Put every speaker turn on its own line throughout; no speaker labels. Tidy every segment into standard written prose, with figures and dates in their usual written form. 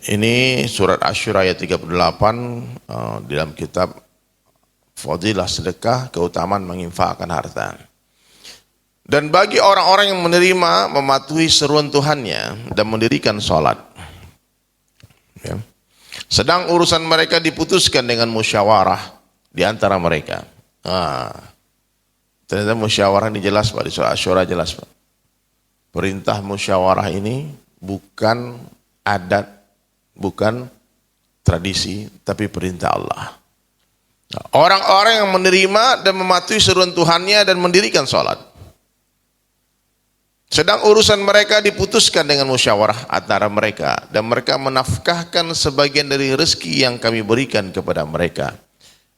Ini surat Asy-Syura ayat 38 di dalam kitab Fadilah Sedekah, keutamaan menginfakkan harta. Dan bagi orang-orang yang menerima, mematuhi seruan Tuhannya dan mendirikan sholat. Ya. Sedang urusan mereka diputuskan dengan musyawarah di antara mereka. Ternyata musyawarah ini jelas Pak, di surah Asy-Syura jelas Pak. Perintah musyawarah ini bukan adat, bukan tradisi, tapi perintah Allah. Orang-orang yang menerima dan mematuhi seruan Tuhannya dan mendirikan sholat. Sedang urusan mereka diputuskan dengan musyawarah antara mereka, dan mereka menafkahkan sebagian dari rezeki yang kami berikan kepada mereka.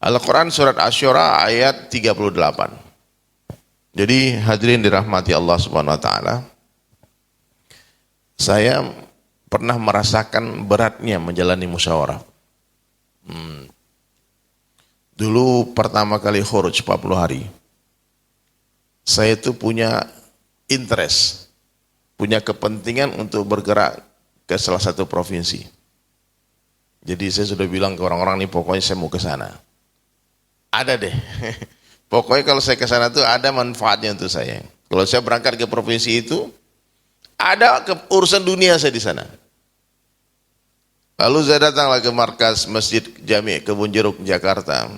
Al-Quran surat Asy-Syura ayat 38. Jadi hadirin dirahmati Allah Subhanahu wa taala, saya pernah merasakan beratnya menjalani musyawarah. Dulu pertama kali khuruj 40 hari, saya itu punya interest, punya kepentingan untuk bergerak ke salah satu provinsi. Jadi saya sudah bilang ke orang-orang nih, pokoknya saya mau ke sana. Ada deh. Pokoknya kalau saya ke sana tuh ada manfaatnya untuk saya. Kalau saya berangkat ke provinsi itu, ada urusan dunia saya di sana. Lalu saya datanglah ke markas Masjid Jami' Kebun Jeruk Jakarta,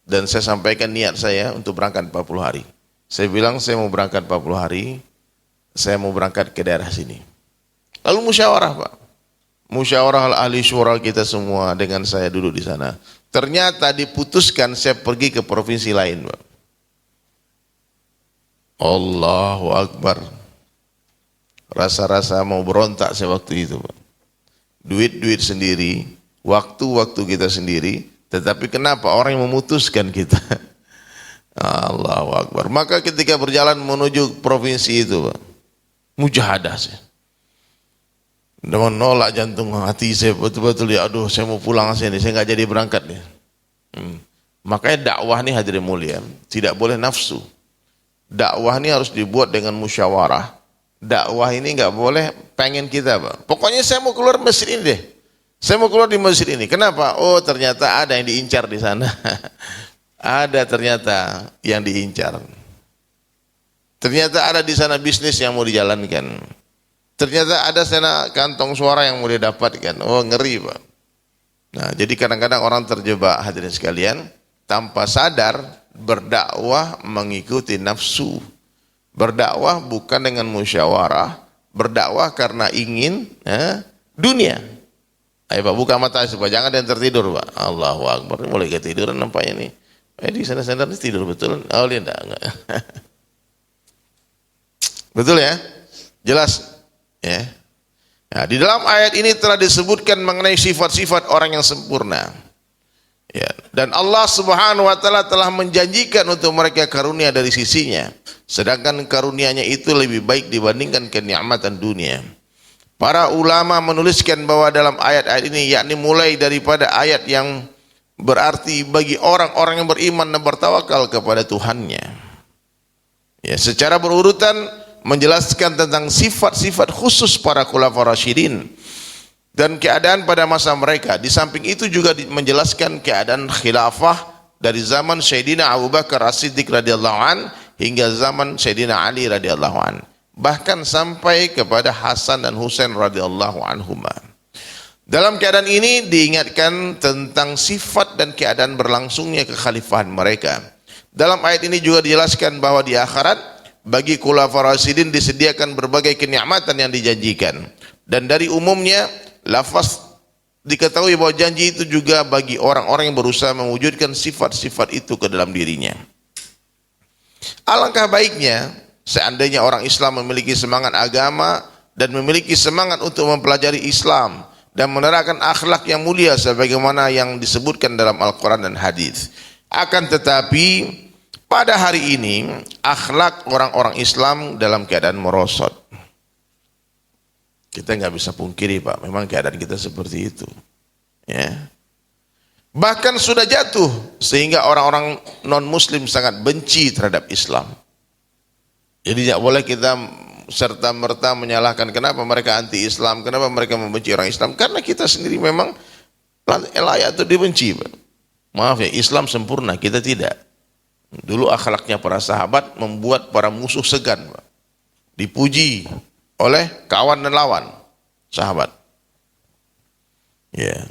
dan saya sampaikan niat saya untuk berangkat 40 hari. Saya bilang saya mau berangkat 40 hari, saya mau berangkat ke daerah sini. Lalu musyawarah Pak. Musyawarah ahli syura kita semua dengan saya duduk di sana. Ternyata diputuskan saya pergi ke provinsi lain Pak. Allahu Akbar. Rasa-rasa mau berontak saya waktu itu Pak. Duit-duit sendiri, waktu-waktu kita sendiri, tetapi kenapa orang yang memutuskan kita? Allahu Akbar. Maka ketika berjalan menuju provinsi itu Pak, mujahadah saya. Dan menolak jantung hati saya betul-betul, ya aduh saya mau pulang sini, saya nggak jadi berangkat nih. Makanya dakwah ini hadirin mulia, tidak boleh nafsu. Dakwah ini harus dibuat dengan musyawarah. Dakwah ini nggak boleh pengen kita Pak. Pokoknya saya mau keluar masjid ini deh. Saya mau keluar di masjid ini. Kenapa? Oh ternyata ada yang diincar di sana. Ada ternyata yang diincar. Ternyata ada di sana bisnis yang mau dijalankan. Ternyata ada sana kantong suara yang mau didapatkan. Oh ngeri Pak. Nah jadi kadang-kadang orang terjebak hadirin sekalian, tanpa sadar berdakwah mengikuti nafsu. Berdakwah bukan dengan musyawarah, berdakwah karena ingin dunia. Ayo Pak, buka mata supaya jangan ada yang tertidur Pak. Allahu Akbar, mulai ketiduran nampaknya nih. Di sana-sana tidur betul? Oh dia enggak. Betul ya? Jelas? Ya. Nah, di dalam ayat ini telah disebutkan mengenai sifat-sifat orang yang sempurna. Ya, dan Allah Subhanahu wa taala telah menjanjikan untuk mereka karunia dari sisinya, sedangkan karunianya itu lebih baik dibandingkan kenikmatan dunia. Para ulama menuliskan bahwa dalam ayat-ayat ini, yakni mulai daripada ayat yang berarti bagi orang-orang yang beriman dan bertawakal kepada Tuhannya, ya, secara berurutan menjelaskan tentang sifat-sifat khusus para khulafaur rasyidin dan keadaan pada masa mereka. Di samping itu juga menjelaskan keadaan khilafah dari zaman Sayyidina Abu Bakar As-Siddiq radhiyallahu an hingga zaman Sayyidina Ali radhiyallahu an, bahkan sampai kepada Hasan dan Husain radhiyallahu anhuma. Dalam keadaan ini diingatkan tentang sifat dan keadaan berlangsungnya kekhalifahan mereka. Dalam ayat ini juga dijelaskan bahwa di akhirat bagi khulafaur rasyidin disediakan berbagai kenikmatan yang dijanjikan, dan dari umumnya lafaz diketahui bahwa janji itu juga bagi orang-orang yang berusaha mewujudkan sifat-sifat itu ke dalam dirinya. Alangkah baiknya seandainya orang Islam memiliki semangat agama dan memiliki semangat untuk mempelajari Islam dan menerapkan akhlak yang mulia sebagaimana yang disebutkan dalam Al-Quran dan hadis. Akan tetapi pada hari ini akhlak orang-orang Islam dalam keadaan merosot. Kita nggak bisa pungkiri Pak, memang keadaan kita seperti itu. Ya. Bahkan sudah jatuh sehingga orang-orang non-Muslim sangat benci terhadap Islam. Jadi tidak boleh kita serta-merta menyalahkan kenapa mereka anti-Islam, kenapa mereka membenci orang Islam. Karena kita sendiri memang layak untuk dibenci. Maaf ya, Islam sempurna, kita tidak. Dulu akhlaknya para sahabat membuat para musuh segan. Dipuji oleh kawan dan lawan sahabat. Ya.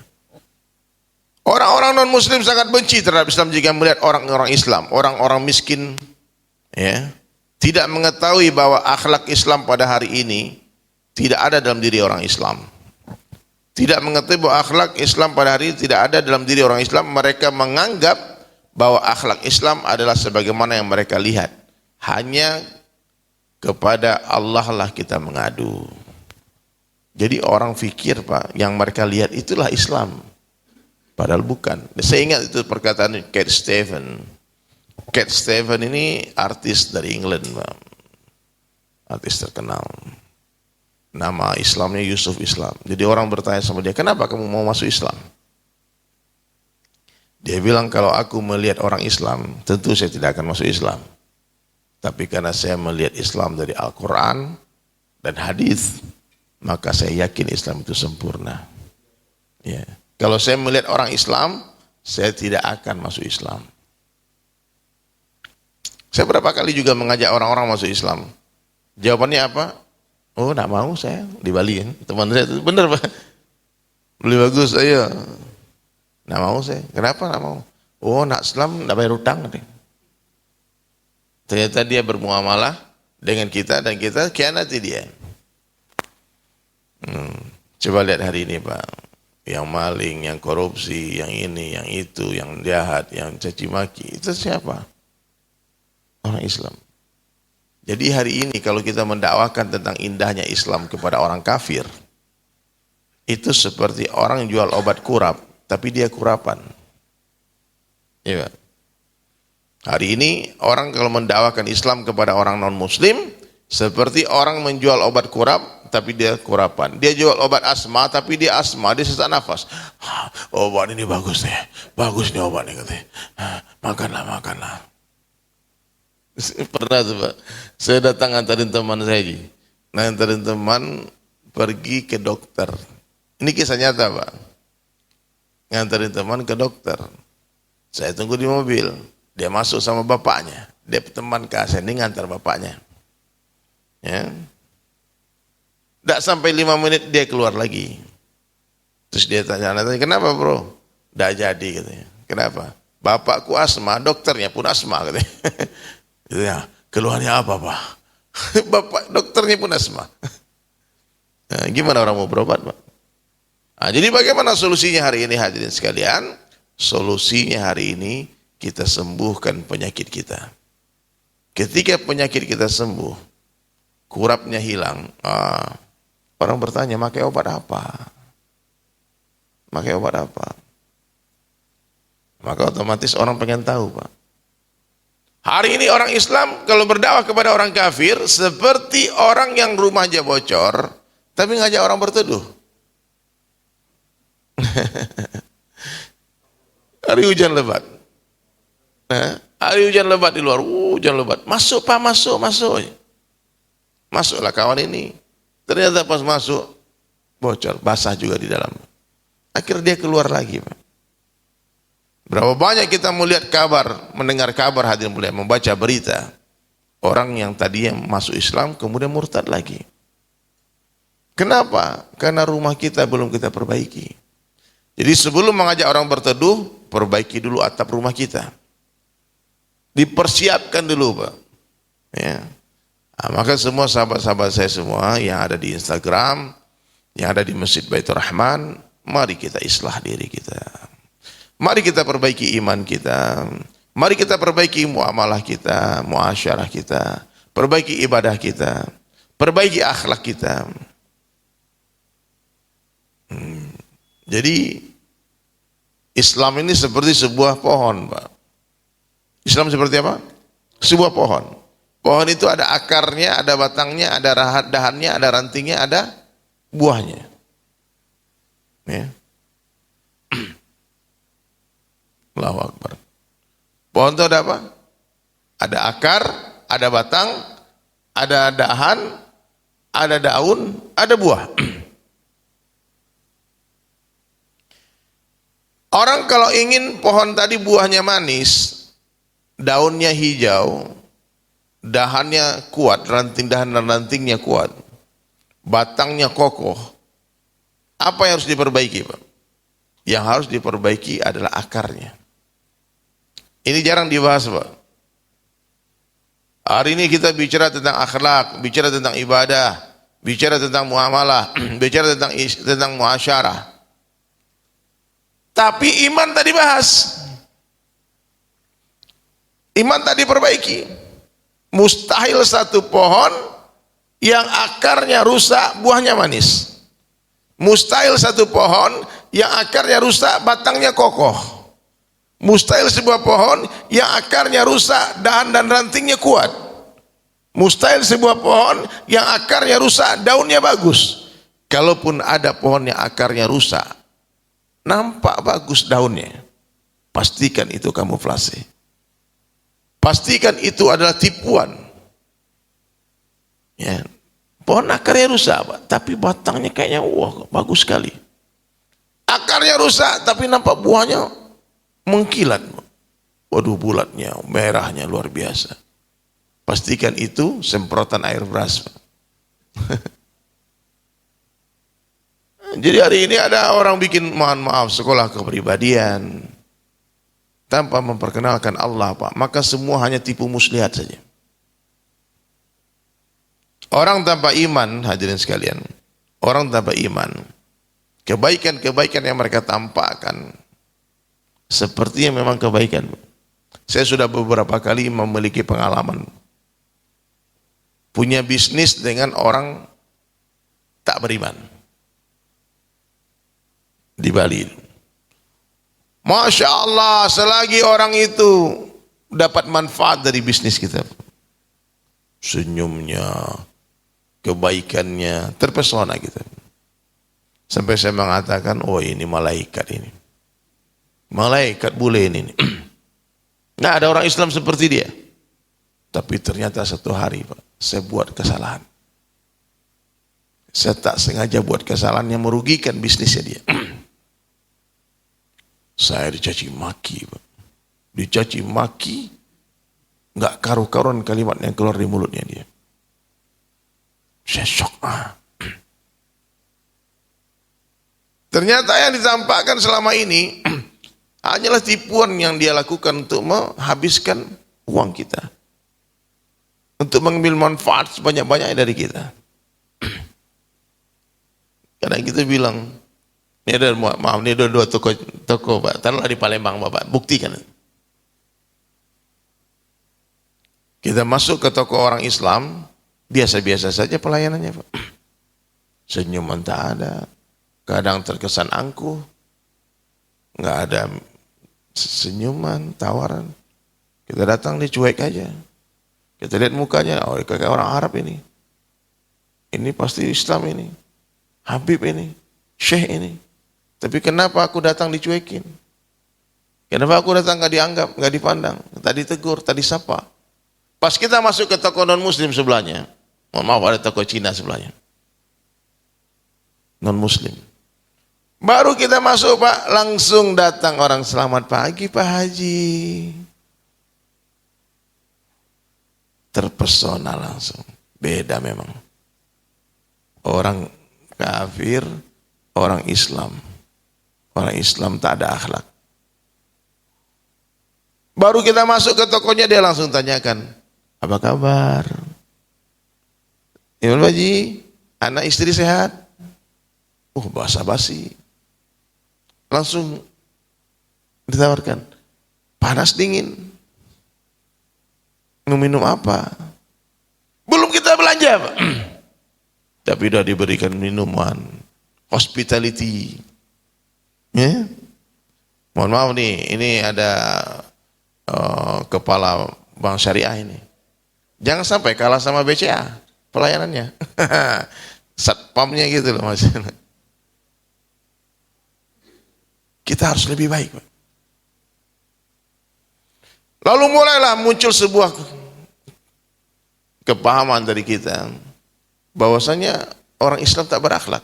Orang-orang non-muslim sangat benci terhadap Islam jika melihat orang-orang Islam, orang-orang miskin, ya, tidak mengetahui bahwa akhlak Islam pada hari ini tidak ada dalam diri orang Islam. Tidak mengetahui bahwa akhlak Islam pada hari ini tidak ada dalam diri orang Islam. Mereka menganggap bahwa akhlak Islam adalah sebagaimana yang mereka lihat. Hanya kepada Allah lah kita mengadu. Jadi orang fikir, Pak, yang mereka lihat itulah Islam. Padahal bukan. Saya ingat itu perkataan Cat Stevens. Cat Stevens ini artis dari England, Pak. Artis terkenal. Nama Islamnya Yusuf Islam. Jadi orang bertanya sama dia, kenapa kamu mau masuk Islam? Dia bilang, kalau aku melihat orang Islam, tentu saya tidak akan masuk Islam. Tapi karena saya melihat Islam dari Al-Quran dan hadis, maka saya yakin Islam itu sempurna. Ya. Kalau saya melihat orang Islam, saya tidak akan masuk Islam. Saya berapa kali juga mengajak orang-orang masuk Islam. Jawabannya apa? Oh, enggak mau saya di Bali kan. Teman saya itu benar, Pak. Lebih bagus saya. Enggak mau saya. Kenapa enggak mau? Oh, nak Islam enggak bayar hutang. Ternyata dia bermuamalah dengan kita dan kita khianati dia. Coba lihat hari ini, Pak. Yang maling, yang korupsi, yang ini, yang itu, yang jahat, yang caci maki. Itu siapa? Orang Islam. Jadi hari ini kalau kita mendakwakan tentang indahnya Islam kepada orang kafir, itu seperti orang yang jual obat kurap, tapi dia kurapan. Iya. Hari ini orang kalau mendakwakan Islam kepada orang non-muslim, seperti orang menjual obat kurap, tapi dia kurapan. Dia jual obat asma, tapi dia asma, dia sesak nafas. Obat ini bagus deh, bagus nih obat ini katanya. Makanlah, makanlah. Pernah tuh, Pak, saya datang antarin teman saya lagi. Nah, antarin teman pergi ke dokter. Ini kisah nyata, Pak. Ngantarin teman ke dokter. Saya tunggu di mobil. Dia masuk sama bapaknya. Dia teman ke saya, ini ngantar bapaknya. Ya. Tidak sampai 5 menit dia keluar lagi. Terus dia tanya, kenapa bro? Tidak jadi katanya. Kenapa? Bapakku asma, dokternya pun asma katanya. Ya, keluarnya apa, Pak? Bapak dokternya pun asma. Nah, gimana orang mau berobat, Pak? Nah, jadi bagaimana solusinya hari ini, hadirin sekalian? Solusinya hari ini kita sembuhkan penyakit kita. Ketika penyakit kita sembuh, kurapnya hilang. Orang bertanya, pakai obat apa? Pakai obat apa? Maka otomatis orang pengen tahu, Pak. Hari ini orang Islam kalau berdakwah kepada orang kafir seperti orang yang rumahnya bocor tapi ngajak orang berteduh. Hari hujan lebat. Hari hujan lebat di luar, hujan lebat. Masuk, Pak, masuk, masuk. Masuklah kawan ini. Ternyata pas masuk bocor, basah juga di dalam. Akhirnya dia keluar lagi, Pak. Berapa banyak kita melihat kabar, mendengar kabar, hadirin mulia, membaca berita orang yang tadi yang masuk Islam kemudian murtad lagi. Kenapa? Karena rumah kita belum kita perbaiki. Jadi sebelum mengajak orang berteduh, perbaiki dulu atap rumah kita. Dipersiapkan dulu, Pak. Ya. Nah, maka semua sahabat-sahabat saya semua yang ada di Instagram, yang ada di Masjid Baitur Rahman, mari kita islah diri kita. Mari kita perbaiki iman kita. Mari kita perbaiki muamalah kita, muasyarah kita, perbaiki ibadah kita, perbaiki akhlak kita. Jadi Islam ini seperti sebuah pohon, Pak. Islam seperti apa? Sebuah pohon. Pohon itu ada akarnya, ada batangnya, ada dahannya, ada rantingnya, ada buahnya. Ya. Allahu Akbar. Pohon itu ada apa? Ada akar, ada batang, ada dahan, ada daun, ada buah. Orang kalau ingin pohon tadi buahnya manis, daunnya hijau, dahannya kuat, dahan dan rantingnya kuat, batangnya kokoh, apa yang harus diperbaiki, Pak? Yang harus diperbaiki adalah akarnya. Ini jarang dibahas, Pak. Hari ini kita bicara tentang akhlak, bicara tentang ibadah, bicara tentang muamalah, bicara tentang muasyarah. Tapi iman tadi bahas. Iman tadi perbaiki. Mustahil satu pohon yang akarnya rusak, buahnya manis. Mustahil satu pohon yang akarnya rusak, batangnya kokoh. Mustahil sebuah pohon yang akarnya rusak, dahan dan rantingnya kuat. Mustahil sebuah pohon yang akarnya rusak, daunnya bagus. Kalaupun ada pohon yang akarnya rusak, nampak bagus daunnya, pastikan itu kamuflase. Pastikan itu adalah tipuan. Ya. Pohon akarnya rusak, Pak, tapi batangnya kayaknya wah bagus sekali. Akarnya rusak, tapi nampak buahnya mengkilat. Waduh, bulatnya, merahnya luar biasa. Pastikan itu semprotan air beras, Pak. Jadi hari ini ada orang bikin, mohon maaf, sekolah kepribadian tanpa memperkenalkan Allah, Pak. Maka semua hanya tipu muslihat saja. Orang tanpa iman, hadirin sekalian, orang tanpa iman, kebaikan-kebaikan yang mereka tampakkan sepertinya memang kebaikan. Saya sudah beberapa kali memiliki pengalaman punya bisnis dengan orang tak beriman di Bali. Masya Allah, selagi orang itu dapat manfaat dari bisnis kita, senyumnya, kebaikannya, terpesona kita. Sampai saya mengatakan, oh ini malaikat ini. Malaikat bule ini. Nah, ada orang Islam seperti dia. Tapi ternyata satu hari, Pak, saya buat kesalahan. Saya tak sengaja buat kesalahan yang merugikan bisnisnya dia. Saya dicaci maki, Pak. Dicaci maki, nggak karu-karuan kalimat yang keluar di mulutnya dia. Saya shock. Ternyata yang ditampakkan selama ini hanyalah tipuan yang dia lakukan untuk menghabiskan uang kita, untuk mengambil manfaat sebanyak-banyaknya dari kita. Kadang kita bilang, ini ada, maaf, ini ada dua toko, Pak, taruhlah di Palembang, Bapak, buktikan. Kita masuk ke toko orang Islam, biasa-biasa saja pelayanannya, Pak. Senyuman tak ada, kadang terkesan angkuh, nggak ada senyuman, tawaran. Kita datang dicuek aja. Kita lihat mukanya, oh kayak orang Arab ini. Ini pasti Islam ini. Habib ini, Syekh ini. Tapi kenapa aku datang dicuekin? Kenapa aku datang nggak dianggap, nggak dipandang, tak ditegur, tak disapa? Pas kita masuk ke toko non muslim sebelahnya, mohon maaf ada toko Cina sebelahnya, non muslim. Baru kita masuk, Pak, langsung datang orang, selamat pagi Pak Haji. Terpesona langsung, beda memang. Orang kafir, orang Islam. Orang Islam tak ada akhlak. Baru kita masuk ke tokonya, dia langsung tanyakan, apa kabar? Ibu Haji, anak istri sehat? Basa-basi. Langsung ditawarkan, panas dingin. Mau minum apa? Belum kita belanja, Pak. Tapi sudah diberikan minuman, hospitality. Ya? Mohon maaf nih, ini ada kepala bank syariah ini. Jangan sampai kalah sama BCA pelayanannya. Satpamnya gitu loh, Mas. Kita harus lebih baik, Pak. Lalu mulailah muncul sebuah kepahaman dari kita. bahwasanya orang Islam tak berakhlak.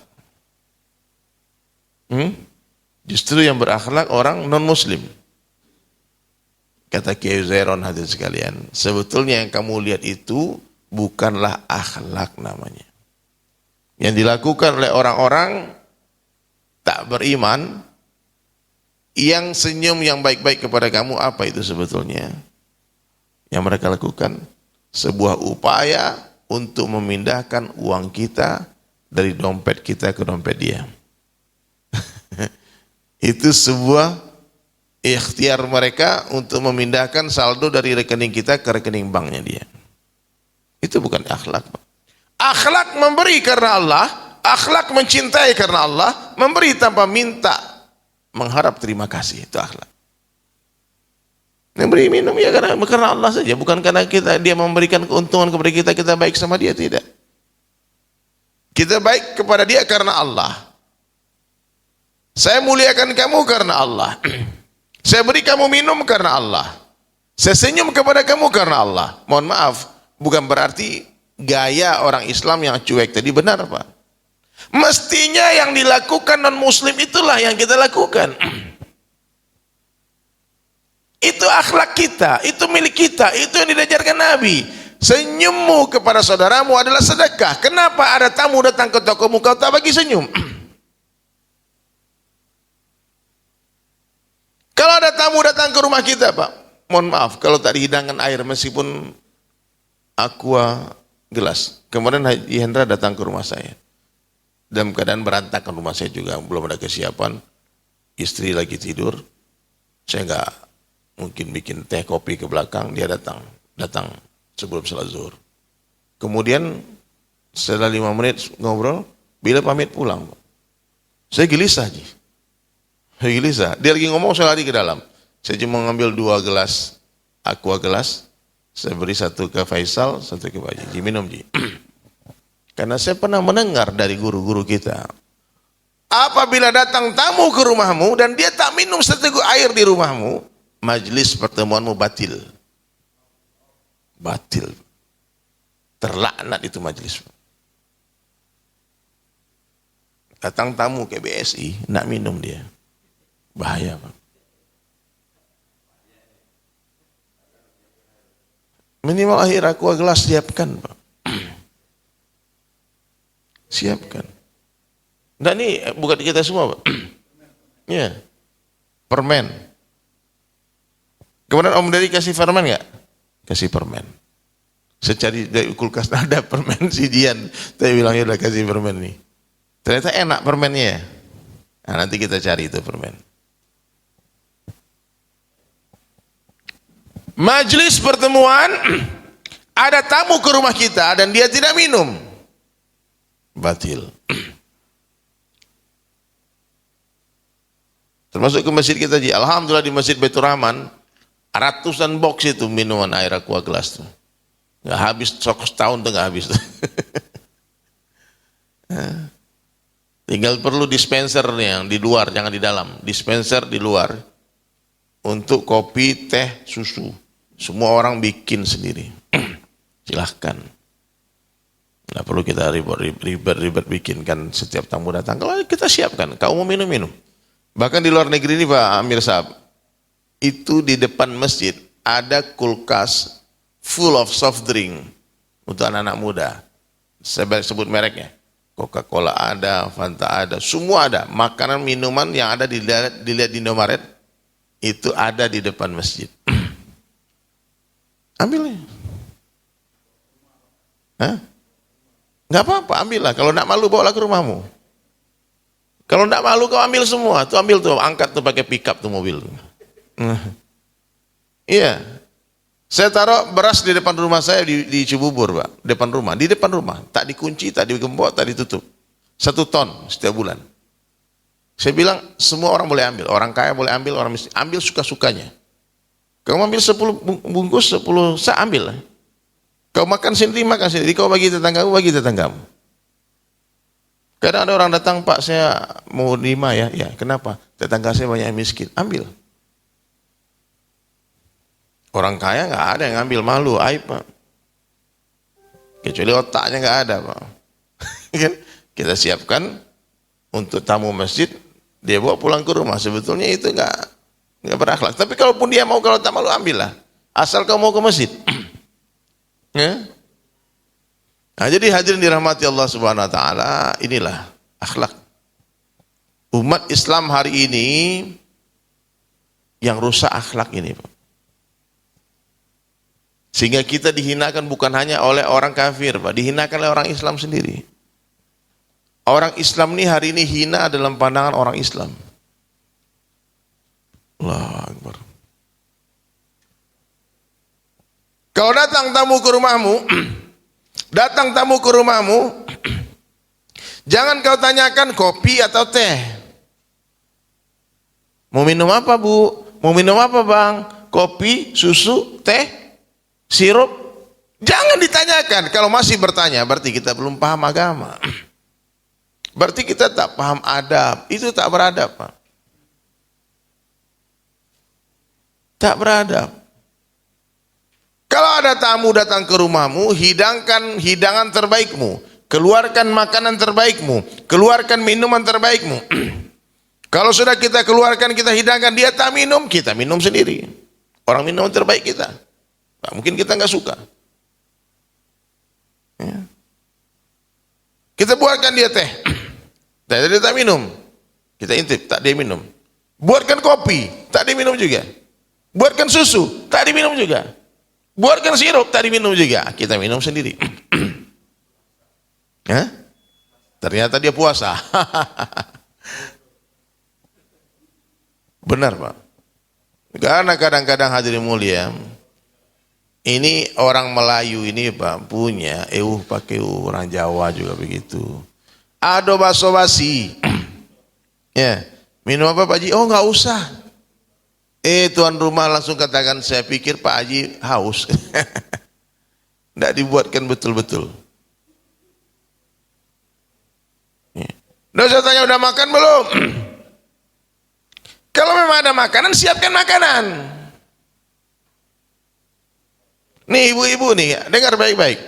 Justru yang berakhlak orang non-muslim. Kata Kiai Zairon hadirin sekalian, sebetulnya yang kamu lihat itu bukanlah akhlak namanya. Yang dilakukan oleh orang-orang tak beriman, yang senyum yang baik-baik kepada kamu, apa itu sebetulnya? Yang mereka lakukan sebuah upaya untuk memindahkan uang kita dari dompet kita ke dompet dia. Itu sebuah ikhtiar mereka untuk memindahkan saldo dari rekening kita ke rekening banknya dia. Itu bukan akhlak. Akhlak memberi karena Allah, akhlak mencintai karena Allah, memberi tanpa minta, mengharap terima kasih, itu akhlak. Memberi minum ya karena Allah saja, bukan karena dia memberikan keuntungan kepada kita, kita baik sama dia, tidak. Kita baik kepada dia karena Allah. Saya muliakan kamu karena Allah. Saya beri kamu minum karena Allah. Saya senyum kepada kamu karena Allah. Mohon maaf, bukan berarti gaya orang Islam yang cuek tadi benar, Pak. Mestinya yang dilakukan non-muslim itulah yang kita lakukan. Itu akhlak kita, itu milik kita, itu yang diajarkan Nabi. Senyummu kepada saudaramu adalah sedekah. Kenapa ada tamu datang ke tokomu kau tak bagi senyum? Kalau ada tamu datang ke rumah kita, Pak, mohon maaf kalau tak dihidangkan air meskipun aqua gelas. Kemarin Haji Hendra datang ke rumah saya. Dalam keadaan berantakan rumah saya juga, belum ada kesiapan. Istri lagi tidur. Saya enggak mungkin bikin teh kopi ke belakang, dia datang sebelum salat zuhur. Kemudian setelah 5 menit ngobrol, bila pamit pulang, saya gelisah. Dia lagi ngomong, saya lari ke dalam. Saya cuma ngambil 2 gelas aqua gelas, saya beri 1 ke Faisal, 1 ke Pak Ji, minum Ji. Karena saya pernah mendengar dari guru-guru kita, apabila datang tamu ke rumahmu dan dia tak minum seteguk air di rumahmu, majlis pertemuanmu batil. Batil. Terlaknat itu majlis. Datang tamu ke BSI, nak minum dia. Bahaya, Pak. Minimal akhir aqua gelas siapkan, Pak. Siapkan. Nah ini bukan kita semua, Pak. Ya. Permen. Kemudian Om Deddy kasih permen nggak? Kasih permen. Saya cari dari kulkas ada permen si Dian. Saya bilangnya udah kasih permen nih. Ternyata enak permennya ya. Nah, nanti kita cari itu permen. Majlis pertemuan, ada tamu ke rumah kita dan dia tidak minum. Batil. Termasuk ke masjid kita, Ji. Alhamdulillah di Masjid Baitur Rahman, ratusan box itu minuman air aqua gelas tuh. Nggak habis, setahun tuh nggak habis tuh. Tinggal perlu dispenser yang di luar, jangan di dalam. Dispenser di luar untuk kopi, teh, susu. Semua orang bikin sendiri. Silahkan. Nggak perlu kita ribet bikinkan setiap tamu datang. Kalau kita siapkan, kau mau minum. Bahkan di luar negeri ini Pak Amir Sahab, itu di depan masjid ada kulkas full of soft drink untuk anak-anak muda. Saya sebut mereknya. Coca-Cola ada, Fanta ada, semua ada. Makanan, minuman yang ada dilihat di Indomaret, itu ada di depan masjid. Ambilnya. Hah? Nggak apa-apa, ambillah. Kalau nak malu, bawalah ke rumahmu. Kalau nak malu, kau ambil semua. Tuh ambil tuh, angkat tuh pakai pickup tuh mobil. Iya. Saya taruh beras di depan rumah saya di Cibubur, Pak. Depan rumah, di depan rumah. Tak dikunci, tak digembok, tak ditutup. 1 ton setiap bulan. Saya bilang, semua orang boleh ambil. Orang kaya boleh ambil, orang miskin. Ambil suka-sukanya. Kau ambil 10 bungkus, 10 sak ambil. Kau makan sendiri, kau bagi tetanggamu, bagi tetanggamu. Kadang ada orang datang, Pak saya mau 5 ya. Ya, kenapa? Tetangga saya banyak yang miskin. Ambil. Orang kaya nggak ada yang ngambil, malu, aib Pak. Kecuali otaknya nggak ada Pak. Kan? Kita siapkan untuk tamu masjid, dia bawa pulang ke rumah. Sebetulnya itu nggak berakhlak. Tapi kalaupun dia mau, kalau tak malu ambillah. Asal kau mau ke masjid. Ya? Nah, jadi hadirin dirahmati Allah Subhanahu wa taala, inilah akhlak. Umat Islam hari ini yang rusak akhlak ini, Pak. Sehingga kita dihinakan bukan hanya oleh orang kafir, Pak, dihinakan oleh orang Islam sendiri. Orang Islam ini hari ini hina dalam pandangan orang Islam. Allahu Akbar. Kalau datang tamu ke rumahmu, jangan kau tanyakan kopi atau teh. Mau minum apa, Bu? Mau minum apa, Bang? Kopi, susu, teh, sirup? Jangan ditanyakan. Kalau masih bertanya, berarti kita belum paham agama. Berarti kita tak paham adab. Itu tak beradab, Pak. Tak beradab. Kalau ada tamu datang ke rumahmu, hidangkan hidangan terbaikmu, keluarkan makanan terbaikmu, keluarkan minuman terbaikmu. Kalau sudah kita keluarkan, kita hidangkan, dia tak minum, kita minum sendiri. Orang minum terbaik kita. Nah, mungkin kita nggak suka. Ya. Kita buatkan dia teh, dia tak minum, kita intip, tak dia minum. Buatkan kopi, tak dia minum juga. Buatkan susu, tak diminum juga. Buatkan sirup, tak diminum juga. Kita minum sendiri. Ya? Ternyata dia puasa. Benar, Pak. Karena kadang-kadang hadirin mulia, ini orang Melayu ini, Pak, punya pakai orang Jawa juga begitu. Ado baso basi. Ya, minum apa, Pak Haji? Oh, enggak usah. Tuan rumah langsung katakan, saya pikir Pak Haji haus. Tidak dibuatkan betul-betul. Nah, saya tanya, udah makan belum? Kalau memang ada makanan, siapkan makanan. Nih ibu-ibu nih, dengar baik-baik.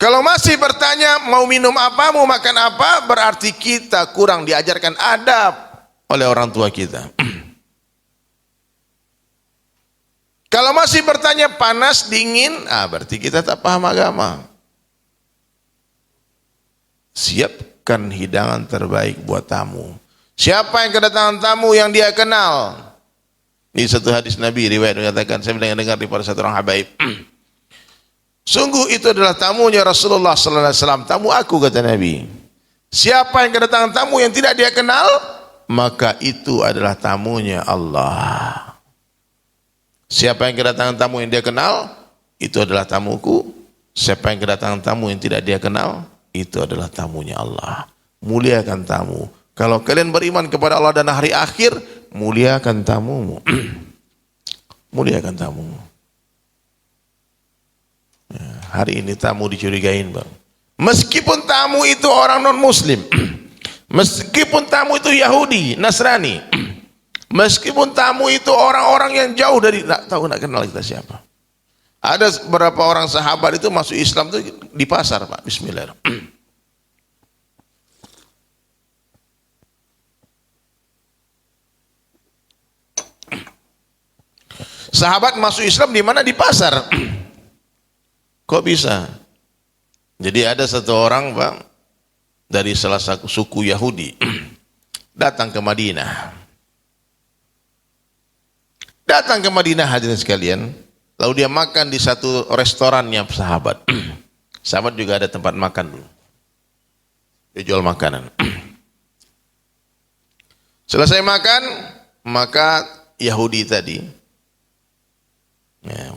Kalau masih bertanya mau minum apa, mau makan apa, berarti kita kurang diajarkan adab oleh orang tua kita. Kalau masih bertanya panas, dingin, berarti kita tak paham agama. Siapkan hidangan terbaik buat tamu. Siapa yang kedatangan tamu yang dia kenal? Ini satu hadis Nabi, riwayat mengatakan, saya mendengar daripada satu orang habaib. Sungguh itu adalah tamunya Rasulullah sallallahu alaihi wasallam, tamu aku, kata Nabi. Siapa yang kedatangan tamu yang tidak dia kenal, maka itu adalah tamunya Allah. Siapa yang kedatangan tamu yang dia kenal, itu adalah tamuku. Siapa yang kedatangan tamu yang tidak dia kenal, itu adalah tamunya Allah. Muliakan tamu. Kalau kalian beriman kepada Allah dan hari akhir, muliakan tamumu. Muliakan tamumu. Hari ini tamu dicurigain, Bang. Meskipun tamu itu orang non-muslim, meskipun tamu itu Yahudi, Nasrani, meskipun tamu itu orang-orang yang jauh dari, tak tahu, tak kenal kita siapa. Ada beberapa orang sahabat itu masuk Islam itu di pasar, Pak. Bismillahirrahmanirrahim. Sahabat masuk Islam di mana? Di pasar. Kok bisa? Jadi ada satu orang, Pak, dari salah satu suku Yahudi datang ke Madinah. Datang ke Madinah, hadirin sekalian. Lalu dia makan di satu restorannya sahabat. Sahabat juga ada tempat makan dulu. Dia jual makanan. Selesai makan, maka Yahudi tadi,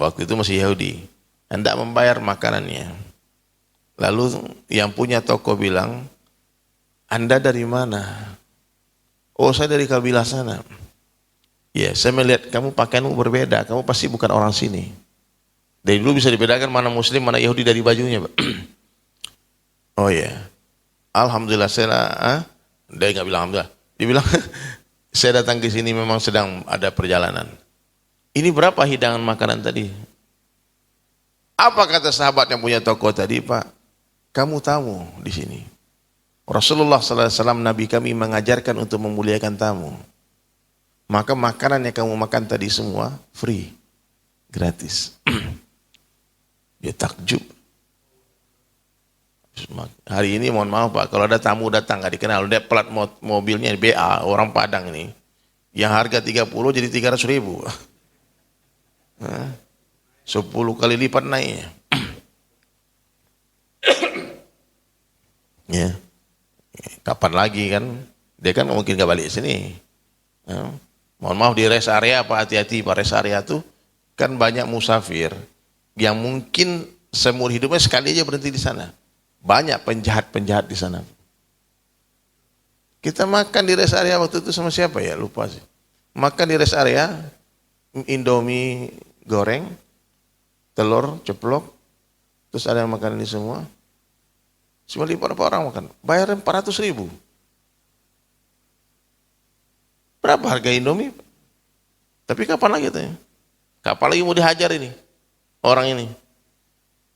waktu itu masih Yahudi, hendak membayar makanannya. Lalu yang punya toko bilang, Anda dari mana? Oh, saya dari kabilah sana. Ya, saya melihat kamu pakaianmu berbeda, kamu pasti bukan orang sini. Dari dulu bisa dibedakan mana muslim, mana Yahudi dari bajunya, Pak. Oh ya, alhamdulillah dia nggak bilang alhamdulillah, dia bilang saya datang ke sini memang sedang ada perjalanan. Ini berapa hidangan makanan tadi? Apa kata sahabat yang punya toko tadi, Pak? Kamu tamu di sini. Rasulullah SAW, Nabi kami mengajarkan untuk memuliakan tamu. Maka makanan yang kamu makan tadi semua free, gratis. Dia takjub. Hari ini mohon maaf Pak, kalau ada tamu datang nggak dikenal, dia plat mobilnya BA, orang Padang ini, yang harga 30 jadi 300.000. 10 kali lipat naiknya. Ya. Kapan lagi kan? Dia kan mungkin gak balik sini. Ya. Mohon maaf di rest area Pak, hati-hati Pak, rest area tuh kan banyak musafir yang mungkin seumur hidupnya sekali aja berhenti di sana. Banyak penjahat-penjahat di sana. Kita makan di rest area waktu itu sama siapa ya? Lupa sih. Makan di rest area, Indomie goreng, telur ceplok, terus ada yang makan ini semua. Cuma berapa orang makan? Bayar 400.000. Berapa harga Indomie? Tapi kapan lagi tuh? Kapan lagi mau dihajar ini? Orang ini.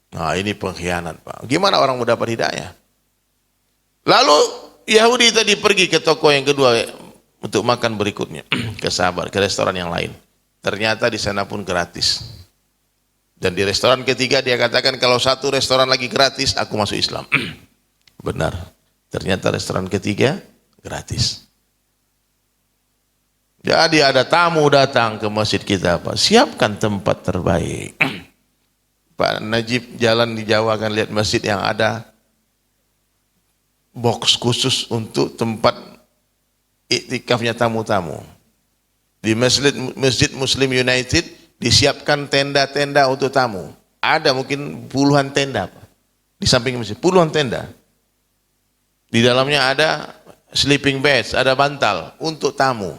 Nah ini pengkhianat Pak. Gimana orang mau dapat hidayah? Lalu Yahudi tadi pergi ke toko yang kedua untuk makan berikutnya. Ke sahabat, ke restoran yang lain. Ternyata di sana pun gratis. Dan di restoran ketiga dia katakan kalau satu restoran lagi gratis, aku masuk Islam. Benar. Ternyata restoran ketiga gratis. Jadi ada tamu datang ke masjid kita, Pak. Siapkan tempat terbaik. Pak Najib jalan di Jawa kan lihat masjid yang ada box khusus untuk tempat iktikafnya tamu-tamu. Di Masjid Muslim United disiapkan tenda-tenda untuk tamu. Ada mungkin puluhan tenda Pak. Di samping masjid, puluhan tenda. Di dalamnya ada sleeping beds, ada bantal untuk tamu.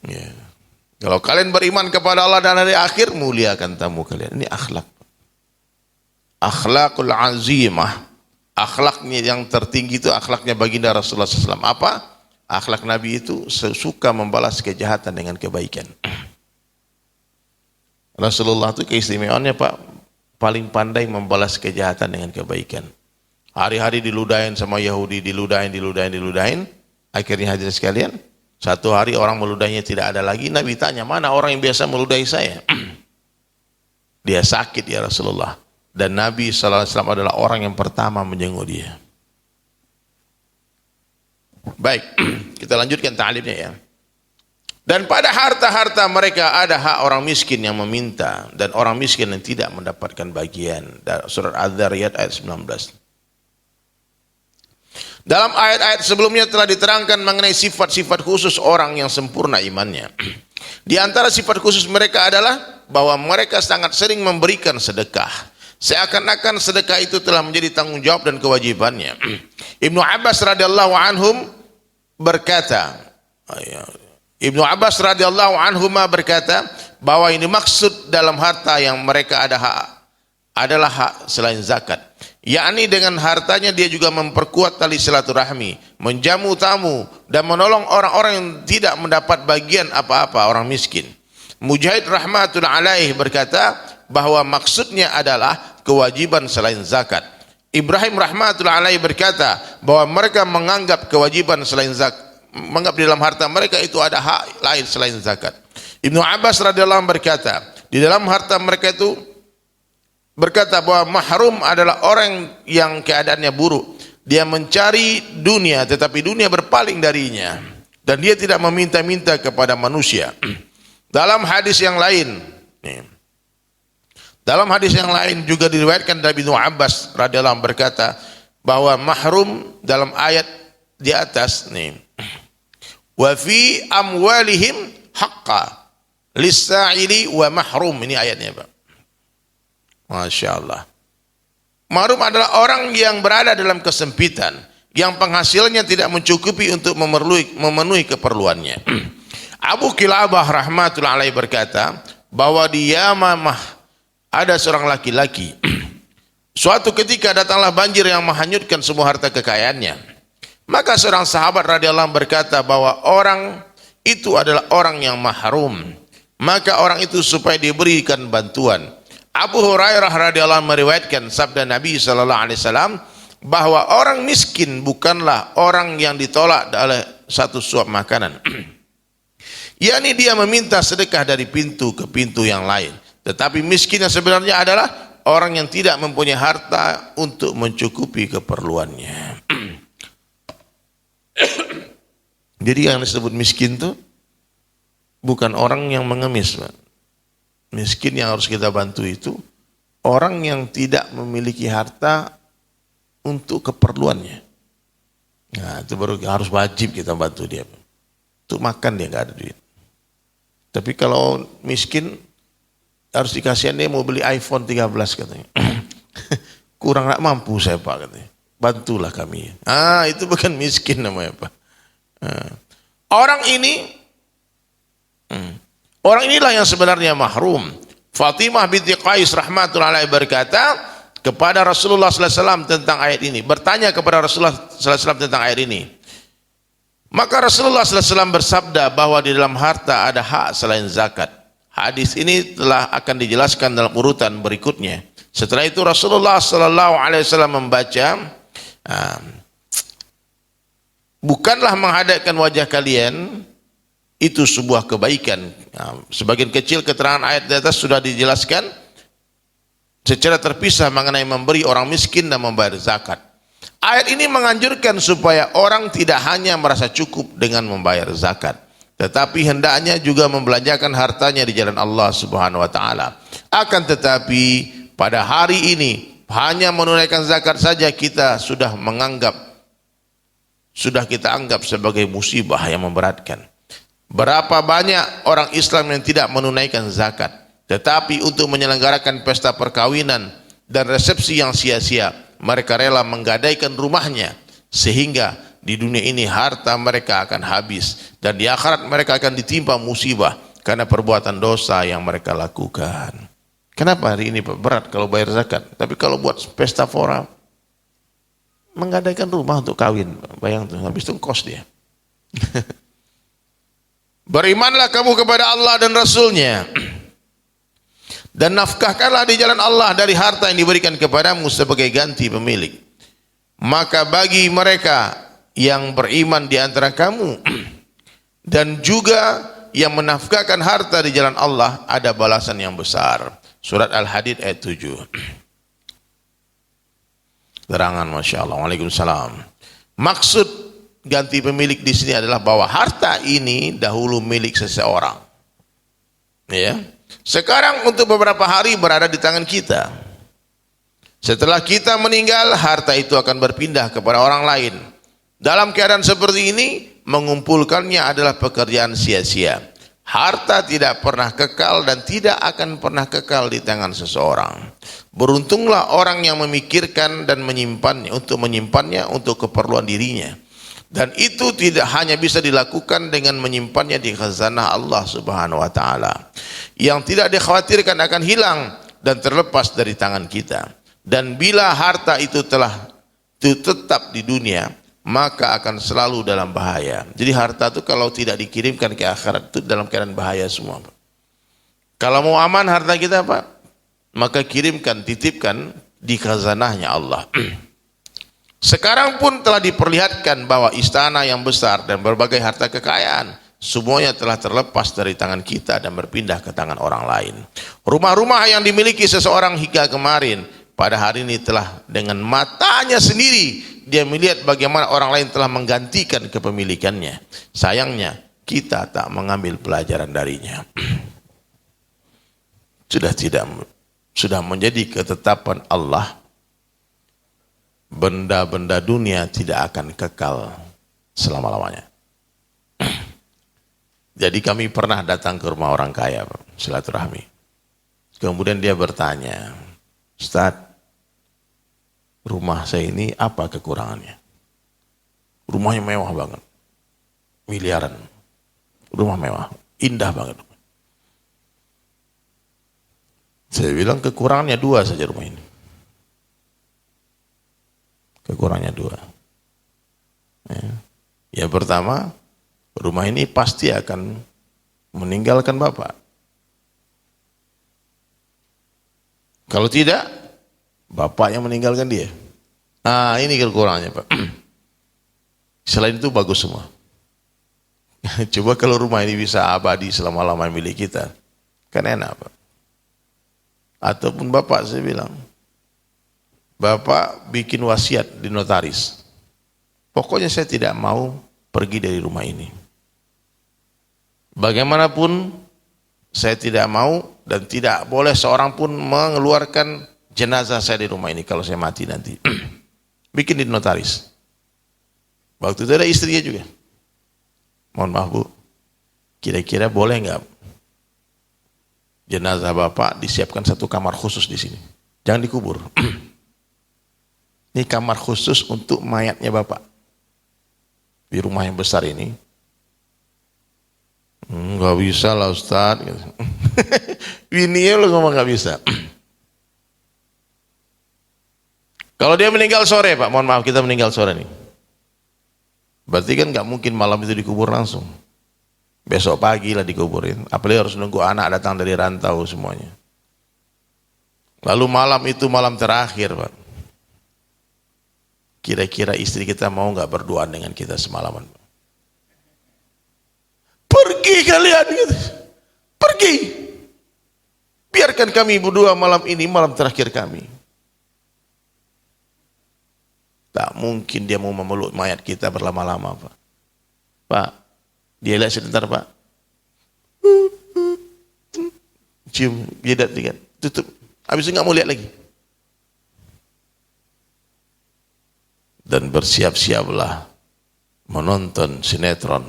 Ya. Kalau kalian beriman kepada Allah dan hari akhir, muliakan tamu kalian. Ini akhlak. Akhlakul azimah. Akhlaknya yang tertinggi itu akhlaknya baginda Rasulullah SAW. Apa? Akhlak Nabi itu suka membalas kejahatan dengan kebaikan. Rasulullah itu keistimewaannya Pak, paling pandai membalas kejahatan dengan kebaikan. Hari-hari diludahin sama Yahudi, diludahin. Akhirnya hadirin sekalian, satu hari orang meludahinya tidak ada lagi. Nabi tanya, mana orang yang biasa meludahi saya? Dia sakit ya Rasulullah. Dan Nabi SAW adalah orang yang pertama menjenguk dia. Baik, kita lanjutkan ta'limnya ya. Dan pada harta-harta mereka ada hak orang miskin yang meminta dan orang miskin yang tidak mendapatkan bagian. Surat Az-Zariyat ayat 19. Dalam ayat-ayat sebelumnya telah diterangkan mengenai sifat-sifat khusus orang yang sempurna imannya. Di antara sifat khusus mereka adalah bahwa mereka sangat sering memberikan sedekah. Seakan-akan sedekah itu telah menjadi tanggung jawab dan kewajibannya. Ibnu Abbas radhiyallahu anhum berkata, Ibnu Abbas radhiyallahu anhuma berkata bahwa ini maksud dalam harta yang mereka adalah hak selain zakat. Yakni dengan hartanya dia juga memperkuat tali silaturahmi, menjamu tamu dan menolong orang-orang yang tidak mendapat bagian apa-apa, orang miskin. Mujahid rahmatul alaih berkata bahwa maksudnya adalah kewajiban selain zakat. Ibrahim rahmatul alaih berkata bahwa mereka menganggap kewajiban selain zakat, menganggap di dalam harta mereka itu ada hak lain selain zakat. Ibnu Abbas radhiyallahu anhu berkata, di dalam harta mereka itu berkata bahwa mahrum adalah orang yang keadaannya buruk. Dia mencari dunia tetapi dunia berpaling darinya dan dia tidak meminta-minta kepada manusia. Dalam hadis yang lain, juga diriwayatkan dari Ibnu Abbas radhiyallahu anhu berkata bahwa mahrum dalam ayat di atas nih, wa fi amwalihim haqqa lis-sa'ili wa mahrum, ini ayatnya Pak. Masya Allah. Mahrum adalah orang yang berada dalam kesempitan, yang penghasilannya tidak mencukupi untuk memenuhi keperluannya. Abu Kilabah rahmatullahi alaihi berkata bahwa di Yamamah ada seorang laki-laki. Suatu ketika datanglah banjir yang menghanyutkan semua harta kekayaannya. Maka seorang sahabat radhiyallahu anhu berkata bahwa orang itu adalah orang yang mahrum. maka orang itu supaya diberikan bantuan. Abu Hurairah radhiyallahu anhu meriwayatkan sabda Nabi sallallahu alaihi wasallam bahwa orang miskin bukanlah orang yang ditolak oleh satu suap makanan. yakni dia meminta sedekah dari pintu ke pintu yang lain. Tetapi miskin yang sebenarnya adalah orang yang tidak mempunyai harta untuk mencukupi keperluannya. Jadi yang disebut miskin itu bukan orang yang mengemis, Pak. Miskin yang harus kita bantu itu orang yang tidak memiliki harta untuk keperluannya. Nah, itu baru harus wajib kita bantu dia. Untuk makan dia nggak ada duit. Tapi kalau miskin harus dikasihan, dia mau beli iPhone 13 katanya. Kurang nggak mampu saya Pak katanya. Bantulah kami. Itu bukan miskin namanya Pak. Orang inilah yang sebenarnya mahrum. Fatimah binti Qais rahmatullahi alaihi berkata kepada Rasulullah sallallahu alaihi wasallam tentang ayat ini, bertanya kepada Rasulullah sallallahu alaihi wasallam tentang ayat ini. Maka Rasulullah sallallahu alaihi wasallam bersabda bahwa di dalam harta ada hak selain zakat. Hadis ini telah akan dijelaskan dalam urutan berikutnya. Setelah itu Rasulullah sallallahu alaihi wasallam membaca, bukanlah menghadapkan wajah kalian itu sebuah kebaikan. Sebagian kecil keterangan ayat di atas sudah dijelaskan secara terpisah mengenai memberi orang miskin dan membayar zakat. Ayat ini menganjurkan supaya orang tidak hanya merasa cukup dengan membayar zakat, tetapi hendaknya juga membelanjakan hartanya di jalan Allah Subhanahu wa taala. Akan tetapi pada hari ini hanya menunaikan zakat saja kita sudah kita anggap sebagai musibah yang memberatkan. Berapa banyak orang Islam yang tidak menunaikan zakat, tetapi untuk menyelenggarakan pesta perkawinan dan resepsi yang sia-sia, mereka rela menggadaikan rumahnya, sehingga di dunia ini harta mereka akan habis, dan di akhirat mereka akan ditimpa musibah karena perbuatan dosa yang mereka lakukan. Kenapa hari ini berat kalau bayar zakat, tapi kalau buat pesta fora, menggadaikan rumah untuk kawin, bayang tuh, habis itu kos dia. Berimanlah kamu kepada Allah dan Rasulnya, dan nafkahkanlah di jalan Allah dari harta yang diberikan kepadamu sebagai ganti pemilik. Maka bagi mereka yang beriman di antara kamu dan juga yang menafkahkan harta di jalan Allah ada balasan yang besar. Surat Al-Hadid ayat 7. Terangan Masya Allah. Waalaikumsalam. Maksud ganti pemilik di sini adalah bahwa harta ini dahulu milik seseorang. Ya. Sekarang untuk beberapa hari berada di tangan kita. Setelah kita meninggal, harta itu akan berpindah kepada orang lain. Dalam keadaan seperti ini, mengumpulkannya adalah pekerjaan sia-sia. Harta tidak pernah kekal dan tidak akan pernah kekal di tangan seseorang. Beruntunglah orang yang memikirkan dan menyimpannya untuk keperluan dirinya. Dan itu tidak hanya bisa dilakukan dengan menyimpannya di khazanah Allah Subhanahu wa taala, yang tidak dikhawatirkan akan hilang dan terlepas dari tangan kita. Dan bila harta itu tetap di dunia, maka akan selalu dalam bahaya. Jadi harta itu kalau tidak dikirimkan ke akhirat itu dalam keadaan bahaya semua, Pak. Kalau mau aman harta kita, Pak, maka kirimkan, titipkan di khazanahnya Allah. Sekarang pun telah diperlihatkan bahwa istana yang besar dan berbagai harta kekayaan semuanya telah terlepas dari tangan kita dan berpindah ke tangan orang lain. Rumah-rumah yang dimiliki seseorang hingga kemarin, pada hari ini telah dengan matanya sendiri dia melihat bagaimana orang lain telah menggantikan kepemilikannya. Sayangnya kita tak mengambil pelajaran darinya. Sudah menjadi ketetapan Allah, benda-benda dunia tidak akan kekal selama-lamanya. Jadi kami pernah datang ke rumah orang kaya, silaturahmi. Kemudian dia bertanya, Ustaz, rumah saya ini apa kekurangannya? Rumahnya mewah banget, miliaran, rumah mewah, indah banget. Saya bilang kekurangannya 2 saja rumah ini. Kekurangannya 2. Ya, pertama, rumah ini pasti akan meninggalkan Bapak. Kalau tidak, bapak yang meninggalkan dia. Nah, ini kekurangannya, Pak. Selain itu bagus semua. Coba kalau rumah ini bisa abadi selama-lamanya milik kita, kan enak, Pak. Ataupun bapak, saya bilang, bapak bikin wasiat di notaris. Pokoknya saya tidak mau pergi dari rumah ini. Bagaimanapun saya tidak mau dan tidak boleh seorang pun mengeluarkan jenazah saya di rumah ini kalau saya mati nanti. Bikin di notaris. Waktu itu ada istrinya juga. Mohon maaf Bu, kira-kira boleh nggak jenazah bapak disiapkan satu kamar khusus di sini? Jangan dikubur. Ini kamar khusus untuk mayatnya bapak. Di rumah yang besar ini. Nggak bisa lah Ustaz. Bininya lo ngomong nggak bisa. Kalau dia meninggal sore Pak, mohon maaf kita meninggal sore nih. Berarti kan nggak mungkin malam itu dikubur langsung. Besok pagi lah dikuburin. Apalagi harus nunggu anak datang dari rantau semuanya. Lalu malam itu malam terakhir Pak. Kira-kira istri kita mau nggak berduaan dengan kita semalaman? Pergi kalian gitu. Pergi. Biarkan kami berdua malam ini malam terakhir kami. Tak mungkin dia mau memeluk mayat kita berlama-lama Pak. Pak, dia lihat sebentar Pak. Cium jidat dia, tutup. Habis itu nggak mau lihat lagi. Dan bersiap-siaplah menonton sinetron.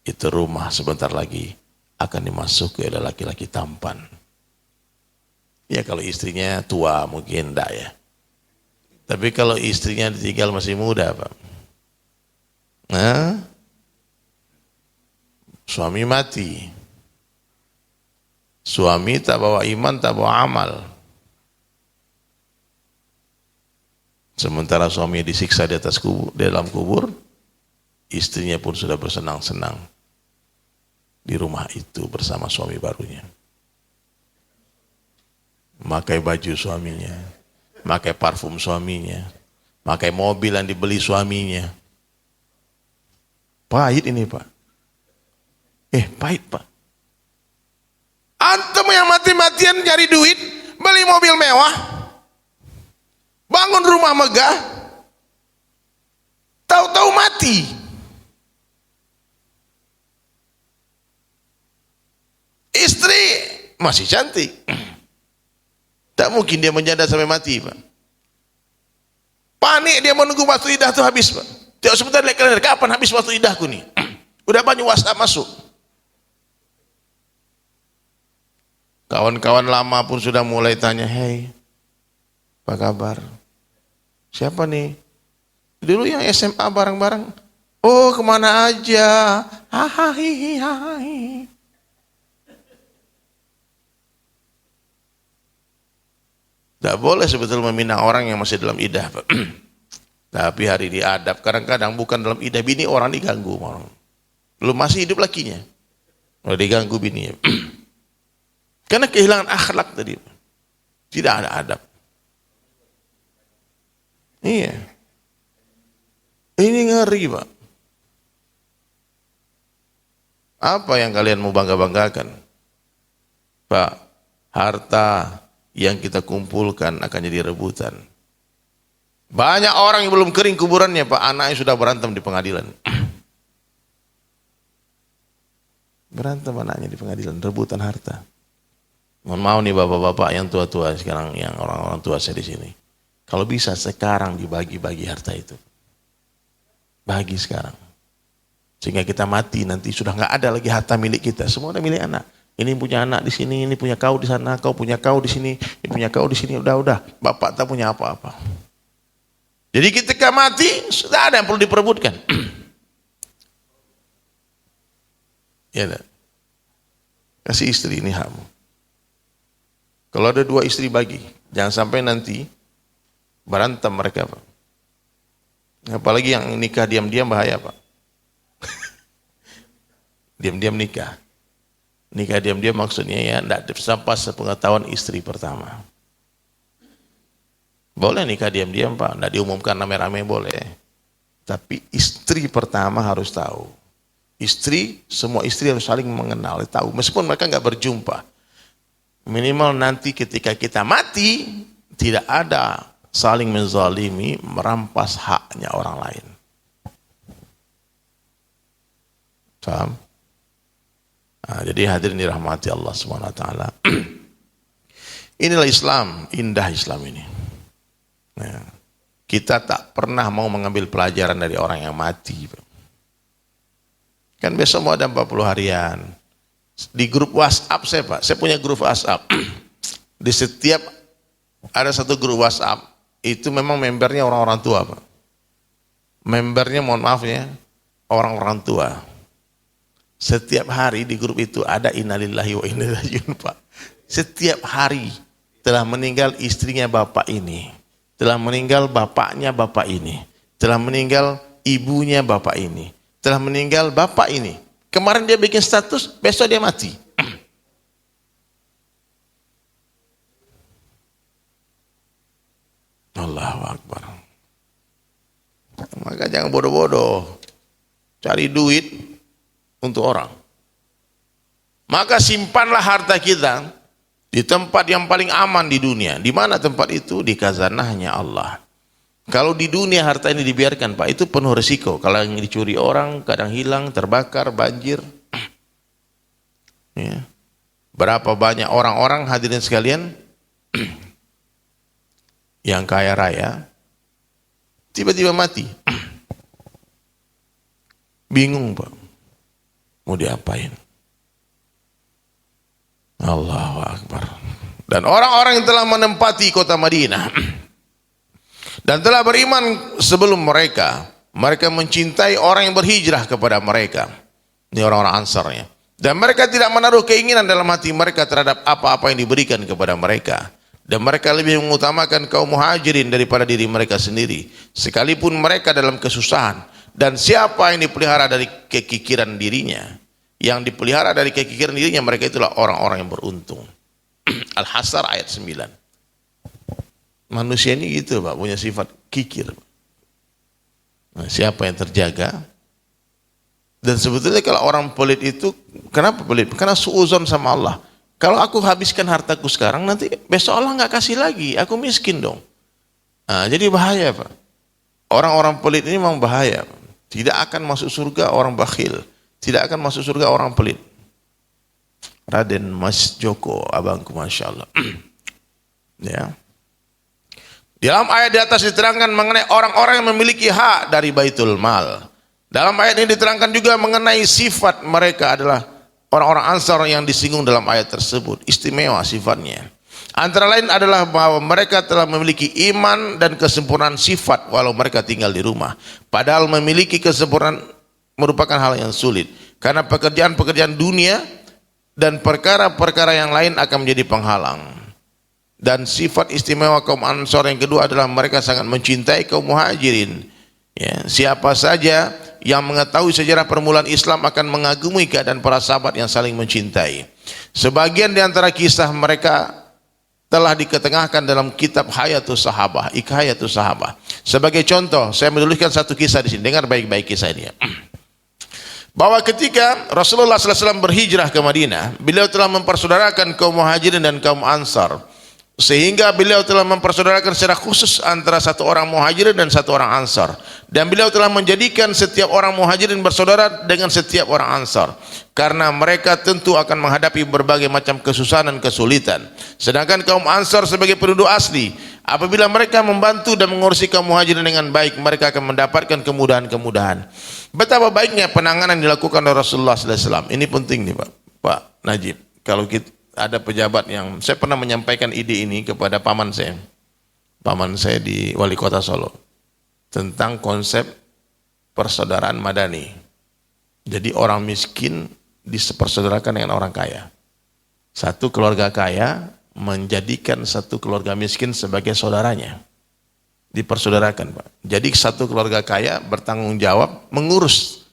Itu rumah sebentar lagi akan dimasuki oleh laki-laki tampan. Ya kalau istrinya tua mungkin enggak ya. Tapi kalau istrinya ditinggal masih muda Pak. Nah, suami mati. Suami tak bawa iman, tak bawa amal. Sementara suami disiksa di atas kubur, di dalam kubur, istrinya pun sudah bersenang-senang di rumah itu bersama suami barunya. Pakai baju suaminya, pakai parfum suaminya, pakai mobil yang dibeli suaminya. Pahit ini Pak. Pahit Pak. Antum yang mati-matian cari duit, beli mobil mewah, bangun rumah megah, tahu-tahu mati. Istri masih cantik. Tak mungkin dia menjanda sampai mati Pak. Panik dia menunggu waktu iddah itu habis Pak. Tidak sebentar lihat kalender, kapan habis waktu iddahku nih? Udah banyak WhatsApp masuk. Kawan-kawan lama pun sudah mulai tanya, "Hei, apa kabar? Siapa nih? Dulu yang SMA bareng-bareng. Oh, kemana aja? Hahaha. Tidak boleh sebetulnya meminang orang yang masih dalam iddah. Tapi hari diadab, kadang-kadang bukan dalam iddah, bini orang diganggu. Belum masih hidup lakinya. Kalau diganggu bininya. Karena kehilangan akhlak tadi. Tidak ada adab. Iya. Ini ngeri Pak. Apa yang kalian mau bangga-banggakan? Pak, harta yang kita kumpulkan akan jadi rebutan. Banyak orang yang belum kering kuburannya Pak, anaknya sudah berantem di pengadilan. Berantem anaknya di pengadilan, rebutan harta. Mohon maaf nih bapak-bapak yang tua-tua sekarang, yang orang-orang tua saya di sini. Kalau bisa sekarang dibagi-bagi harta itu. Bagi sekarang. Sehingga kita mati nanti sudah nggak ada lagi harta milik kita, semua ada milik anak. Ini punya anak di sini, ini punya kau di sana, kau punya kau di sini, ini punya kau di sini, udah, bapak tak punya apa-apa. Jadi ketika mati, sudah ada yang perlu diperebutkan. Ya, kasih istri ini hakmu. Kalau ada dua istri bagi, jangan sampai nanti berantem mereka Pak. Apalagi yang nikah diam-diam bahaya Pak. Diam-diam nikah. Nikah diam-diam maksudnya ya tidak sampai sepengetahuan istri pertama. Boleh nikah diam-diam Pak, tidak diumumkan rame-rame boleh. Tapi istri pertama harus tahu. Semua istri harus saling mengenal, tahu. Meskipun mereka nggak berjumpa. Minimal nanti ketika kita mati, tidak ada saling menzalimi, merampas haknya orang lain. Paham? Nah, jadi hadirin dirahmati Allah Subhanahu wa taala. Inilah Islam, indah Islam ini. Nah, kita tak pernah mau mengambil pelajaran dari orang yang mati. Kan besok mau ada 40 harian. Di grup WhatsApp saya punya grup WhatsApp. Di setiap ada satu grup WhatsApp, itu memang membernya orang-orang tua, Pak. Membernya mohon maaf ya, orang-orang tua. Setiap hari di grup itu ada innalillahi wa inna ilaihi raji'un, Pak. Setiap hari telah meninggal istrinya bapak ini, telah meninggal bapaknya bapak ini, telah meninggal ibunya bapak ini, telah meninggal bapak ini. Kemarin dia bikin status, besok dia mati. Allahu Akbar. Maka jangan bodoh-bodoh cari duit untuk orang. Maka simpanlah harta kita di tempat yang paling aman di dunia. Di mana tempat itu? Di khazanahnya Allah. Kalau di dunia harta ini dibiarkan, Pak, itu penuh risiko. Kalau yang dicuri orang, kadang hilang, terbakar, banjir. Ya. Berapa banyak orang-orang hadirin sekalian yang kaya raya tiba-tiba mati. Bingung, Pak. Mau diapain? Allahu Akbar. Dan orang-orang yang telah menempati kota Madinah dan telah beriman sebelum mereka mencintai orang yang berhijrah kepada mereka. Ini orang-orang Ansarnya. Dan mereka tidak menaruh keinginan dalam hati mereka terhadap apa-apa yang diberikan kepada mereka. Dan mereka lebih mengutamakan kaum muhajirin daripada diri mereka sendiri. Sekalipun mereka dalam kesusahan. Dan siapa yang dipelihara dari kekikiran dirinya, yang dipelihara dari kekikiran dirinya, mereka itulah orang-orang yang beruntung. Al-Hasr ayat 9. Manusia ini gitu, Pak, punya sifat kikir. Nah, siapa yang terjaga? Dan sebetulnya kalau orang pelit itu, kenapa pelit? Karena suuzon sama Allah. Kalau aku habiskan hartaku sekarang, nanti besok Allah nggak kasih lagi, aku miskin dong. Nah, jadi bahaya, Pak. Orang-orang pelit ini memang bahaya. Tidak akan masuk surga orang bakhil. Tidak akan masuk surga orang pelit. Raden Mas Joko, abangku, Masya Allah. Ya. Di dalam ayat di atas diterangkan mengenai orang-orang yang memiliki hak dari Baitul Mal. Dalam ayat ini diterangkan juga mengenai sifat mereka adalah orang-orang Ansar yang disinggung dalam ayat tersebut. Istimewa sifatnya. Antara lain adalah bahwa mereka telah memiliki iman dan kesempurnaan sifat walau mereka tinggal di rumah. Padahal memiliki kesempurnaan merupakan hal yang sulit. Karena pekerjaan-pekerjaan dunia dan perkara-perkara yang lain akan menjadi penghalang. Dan sifat istimewa kaum Ansar yang kedua adalah mereka sangat mencintai kaum muhajirin. Ya, siapa saja yang mengetahui sejarah permulaan Islam akan mengagumi keadaan para sahabat yang saling mencintai. Sebagian di antara kisah mereka telah diketengahkan dalam kitab Hayatus Sahabah, Ikhayatus Sahabah. Sebagai contoh, saya menuliskan satu kisah di sini. Dengar baik-baik kisah ini. Bahwa ketika Rasulullah SAW berhijrah ke Madinah, beliau telah mempersaudarakan kaum muhajirin dan kaum Ansar. Sehingga beliau telah mempersaudarakan secara khusus antara satu orang muhajirin dan satu orang Ansar. Dan beliau telah menjadikan setiap orang muhajirin bersaudara dengan setiap orang Ansar. Karena mereka tentu akan menghadapi berbagai macam kesusahan dan kesulitan. Sedangkan kaum Ansar sebagai penduduk asli, apabila mereka membantu dan mengurusi kaum muhajirin dengan baik, mereka akan mendapatkan kemudahan-kemudahan. Betapa baiknya penanganan yang dilakukan oleh Rasulullah SAW. Ini penting nih, Pak Najib. Kalau kita ada pejabat yang, saya pernah menyampaikan ide ini kepada paman saya di Wali Kota Solo, tentang konsep persaudaraan madani. Jadi orang miskin dipersaudarakan dengan orang kaya. Satu keluarga kaya menjadikan satu keluarga miskin sebagai saudaranya. Dipersaudarakan, Pak. Jadi satu keluarga kaya bertanggung jawab mengurus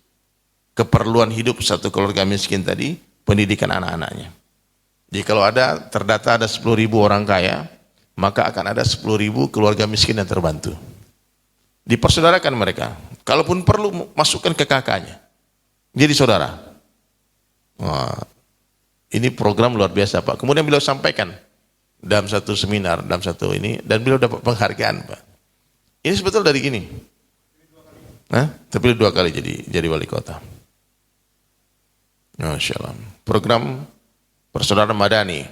keperluan hidup satu keluarga miskin tadi, pendidikan anak-anaknya. Jadi kalau terdata ada 10.000 orang kaya, maka akan ada 10.000 keluarga miskin yang terbantu. Dipersaudarakan mereka. Kalaupun perlu masukkan ke kakaknya. Jadi saudara. Wah, ini program luar biasa Pak. Kemudian beliau sampaikan dalam satu seminar, dalam satu ini, dan beliau dapat penghargaan Pak. Ini sebetulnya dari ini. Terpilih 2 kali jadi wali kota. Masya Allah. Program persaudaraan madani.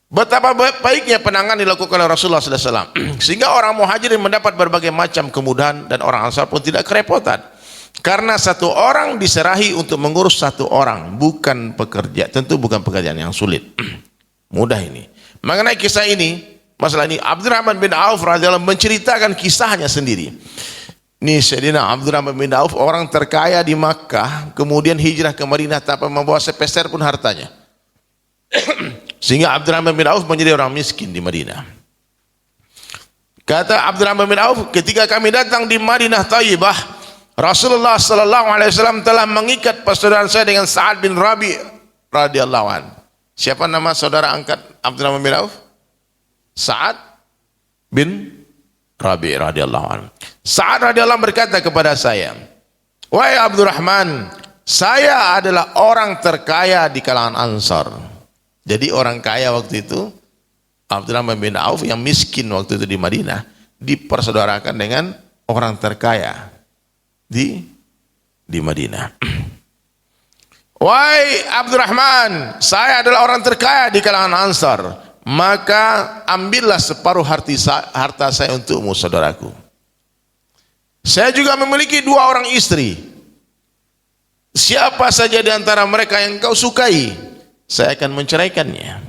Betapa baiknya penanganan dilakukan oleh Rasulullah SAW. Sehingga orang muhajirin mendapat berbagai macam kemudahan dan orang ansar pun tidak kerepotan. Karena satu orang diserahi untuk mengurus satu orang, bukan pekerja, tentu bukan pekerjaan yang sulit. Mudah ini. Mengenai kisah ini, masalah ini, Abdurrahman bin Auf radhiyallahu anhu menceritakan kisahnya sendiri. Ini Sayyidina Abdurrahman bin Auf, orang terkaya di Makkah, kemudian hijrah ke Madinah tanpa membawa sepeser pun hartanya. Sehingga Abdurrahman bin Auf menjadi orang miskin di Madinah. Kata Abdurrahman bin Auf, ketika kami datang di Madinah Thayyibah, Rasulullah sallallahu alaihi wasallam telah mengikat persaudaraan saya dengan Sa'ad bin Rabi radhiyallahu an. Siapa nama saudara angkat Abdurrahman bin Auf? Sa'ad bin Rabi radhiyallahu an. Sa'ad radhiyallahu an berkata kepada saya, "Wahai Abdurrahman, saya adalah orang terkaya di kalangan Ansar." Jadi orang kaya waktu itu Abdurrahman bin Auf yang miskin waktu itu di Madinah dipersaudarakan dengan orang terkaya di Madinah. Wahai Abdurrahman, saya adalah orang terkaya di kalangan Ansar, maka ambillah separuh harta saya untukmu, saudaraku. Saya juga memiliki 2 orang istri. Siapa saja di antara mereka yang kau sukai, saya akan menceraikannya.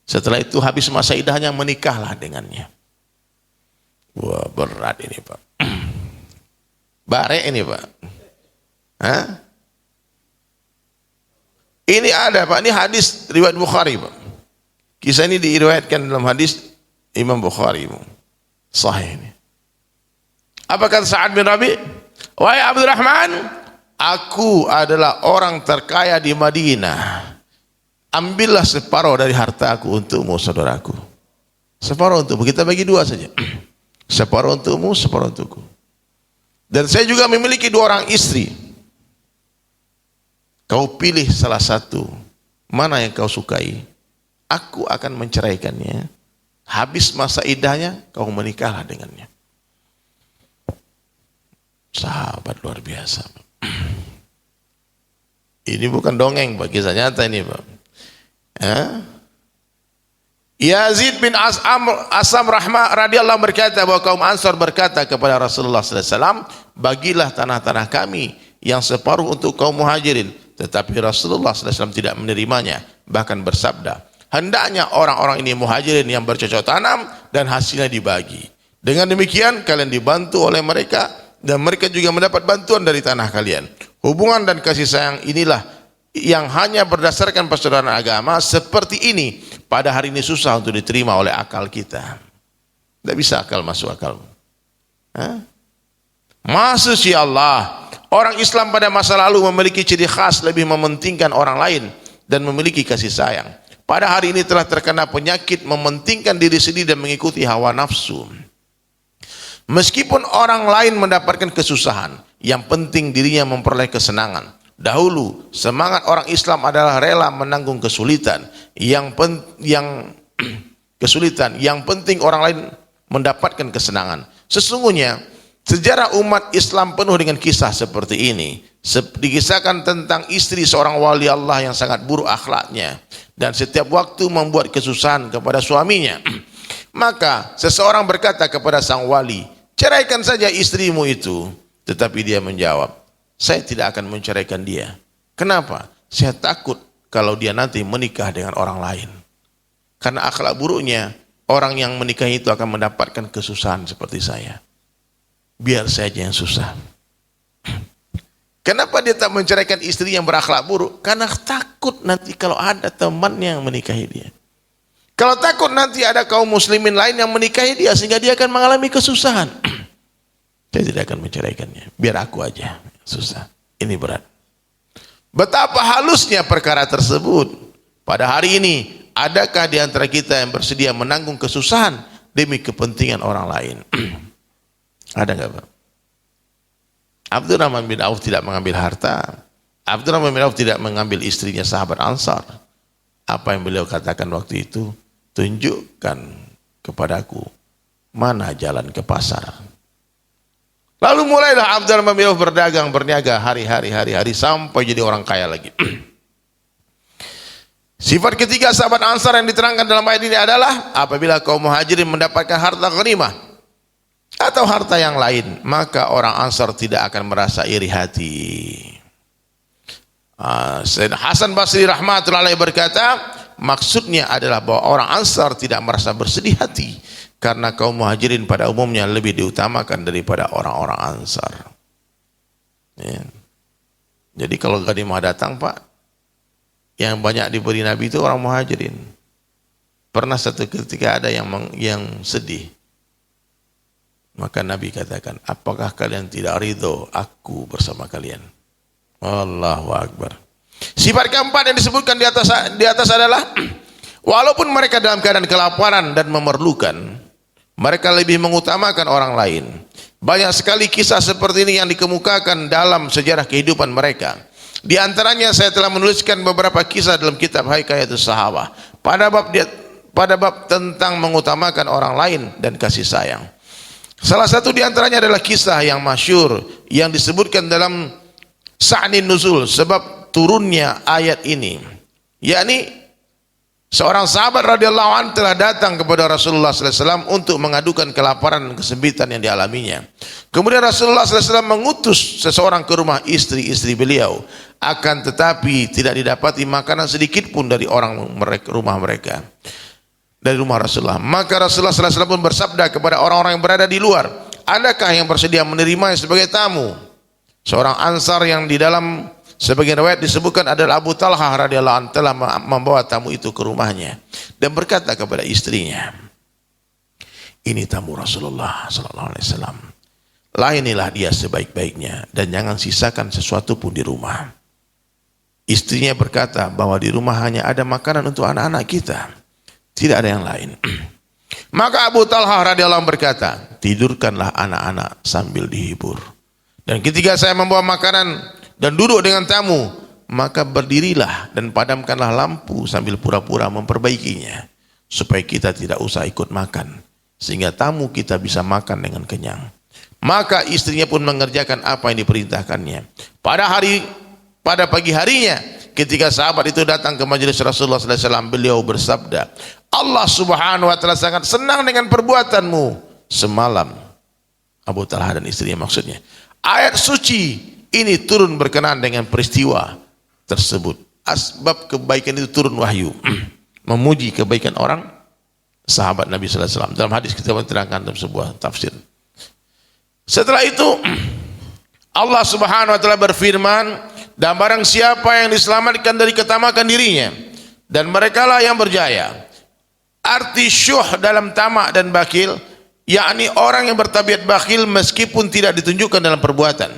Setelah itu habis masa iddahnya, menikahlah dengannya. Wah, berat ini Pak. Bare ini Pak. Ini ada Pak, ini hadis riwayat Bukhari Pak. Kisah ini diriwayatkan dalam hadis Imam Bukhari. Sahih ini. Apa kata Sa'ad bin Rabi? Wahai Abdurrahman, aku adalah orang terkaya di Madinah. Ambillah separuh dari hartaku untukmu, saudaraku. Separuh untukmu, kita bagi 2 saja. Separuh untukmu, separuh untukku. Dan saya juga memiliki 2 orang istri. Kau pilih salah satu, mana yang kau sukai, aku akan menceraikannya. Habis masa iddahnya, kau menikahlah dengannya. Sahabat luar biasa. Ini bukan dongeng Pak, kisah nyata ini Pak. Yazid bin Asam Rahmah radhiyallahu berkata bahwa kaum Ansar berkata kepada Rasulullah SAW, bagilah tanah-tanah kami yang separuh untuk kaum muhajirin. Tetapi Rasulullah SAW tidak menerimanya, bahkan bersabda, hendaknya orang-orang ini muhajirin yang bercocok tanam dan hasilnya dibagi. Dengan demikian kalian dibantu oleh mereka dan mereka juga mendapat bantuan dari tanah kalian. Hubungan dan kasih sayang inilah yang hanya berdasarkan persaudaraan agama seperti ini pada hari ini susah untuk diterima oleh akal kita. Tidak bisa akal masuk akal. Maksudnya Allah, orang Islam pada masa lalu memiliki ciri khas lebih mementingkan orang lain dan memiliki kasih sayang. Pada hari ini telah terkena penyakit mementingkan diri sendiri dan mengikuti hawa nafsu. Meskipun orang lain mendapatkan kesusahan, yang penting dirinya memperoleh kesenangan. Dahulu semangat orang Islam adalah rela menanggung kesulitan. Yang penting orang lain mendapatkan kesenangan. Sesungguhnya sejarah umat Islam penuh dengan kisah seperti ini. Dikisahkan tentang istri seorang wali Allah yang sangat buruk akhlaknya dan setiap waktu membuat kesusahan kepada suaminya. Maka seseorang berkata kepada sang wali, ceraikan saja istrimu itu. Tetapi dia menjawab, saya tidak akan menceraikan dia. Kenapa? Saya takut kalau dia nanti menikah dengan orang lain. Karena akhlak buruknya, orang yang menikah itu akan mendapatkan kesusahan seperti saya. Biar saja yang susah. Kenapa dia tak menceraikan istri yang berakhlak buruk? Karena takut nanti kalau ada temannya yang menikahi dia. Kalau takut nanti ada kaum muslimin lain yang menikahi dia sehingga dia akan mengalami kesusahan. Saya tidak akan menceraikannya. Biar aku aja. Susah. Ini berat. Betapa halusnya perkara tersebut. Pada hari ini adakah di antara kita yang bersedia menanggung kesusahan demi kepentingan orang lain? Ada nggak, Pak? Abdurrahman bin Auf tidak mengambil harta. Abdurrahman bin Auf tidak mengambil istrinya sahabat Ansar. Apa yang beliau katakan waktu itu? Tunjukkan kepadaku mana jalan ke pasar. Lalu mulailah Abdurrahman bin Auf berdagang, berniaga hari-hari sampai jadi orang kaya lagi. Sifat ketiga sahabat Ansar yang diterangkan dalam ayat ini adalah apabila kaum muhajirin mendapatkan harta ghanimah atau harta yang lain, maka orang Ansar tidak akan merasa iri hati. Sayyidina Hasan Basri rahmatullahi alaihi berkata, maksudnya adalah bahwa orang Ansar tidak merasa bersedih hati karena kaum muhajirin pada umumnya lebih diutamakan daripada orang-orang Ansar. Ya. Jadi kalau ghanimah datang, Pak, yang banyak diberi Nabi itu orang muhajirin. Pernah satu ketika ada yang sedih. Maka Nabi katakan, apakah kalian tidak ridho aku bersama kalian? Allahu Akbar. Sifat keempat yang disebutkan di atas adalah walaupun mereka dalam keadaan kelaparan dan memerlukan, mereka lebih mengutamakan orang lain. Banyak sekali kisah seperti ini yang dikemukakan dalam sejarah kehidupan mereka. Di antaranya saya telah menuliskan beberapa kisah dalam kitab Hikayatus Sahabah pada bab tentang mengutamakan orang lain dan kasih sayang. Salah satu di antaranya adalah kisah yang masyhur yang disebutkan dalam Sa'nin Nuzul sebab turunnya ayat ini, yakni seorang sahabat radhiyallahu anhu telah datang kepada Rasulullah sallallahu alaihi wasallam untuk mengadukan kelaparan dan kesempitan yang dialaminya. Kemudian Rasulullah sallallahu alaihi wasallam mengutus seseorang ke rumah istri-istri beliau, akan tetapi tidak didapati makanan sedikit pun dari rumah mereka, dari rumah Rasulullah. Maka Rasulullah sallallahu alaihi wasallam pun bersabda kepada orang-orang yang berada di luar, adakah yang bersedia menerimanya sebagai tamu? Seorang Ansar yang di dalam sebagian riwayat disebutkan adalah Abu Talhah radhiyallahu anhu telah membawa tamu itu ke rumahnya dan berkata kepada istrinya, ini tamu Rasulullah sallallahu alaihi wasallam. Layanilah dia sebaik-baiknya dan jangan sisakan sesuatu pun di rumah. Istrinya berkata bahwa di rumah hanya ada makanan untuk anak-anak kita, tidak ada yang lain. Maka Abu Talhah radhiyallahu anhu berkata, tidurkanlah anak-anak sambil dihibur. Dan ketika saya membawa makanan dan duduk dengan tamu, maka berdirilah dan padamkanlah lampu sambil pura-pura memperbaikinya, supaya kita tidak usah ikut makan, sehingga tamu kita bisa makan dengan kenyang. Maka istrinya pun mengerjakan apa yang diperintahkannya. Pada pagi harinya, ketika sahabat itu datang ke majelis Rasulullah sallallahu alaihi wasallam, beliau bersabda, Allah Subhanahu wa taala sangat senang dengan perbuatanmu semalam. Abu Talhah dan istrinya maksudnya. Ayat suci ini turun berkenaan dengan peristiwa tersebut. Asbab kebaikan itu turun wahyu. Memuji kebaikan orang sahabat Nabi sallallahu alaihi wasallam. Dalam hadis kita menerangkan dalam sebuah tafsir. Setelah itu Allah Subhanahu wa taala berfirman, dan barang siapa yang diselamatkan dari ketamakan dirinya dan merekalah yang berjaya. Arti syuh dalam tamak dan bakhil, yakni orang yang bertabiat bakhil meskipun tidak ditunjukkan dalam perbuatan.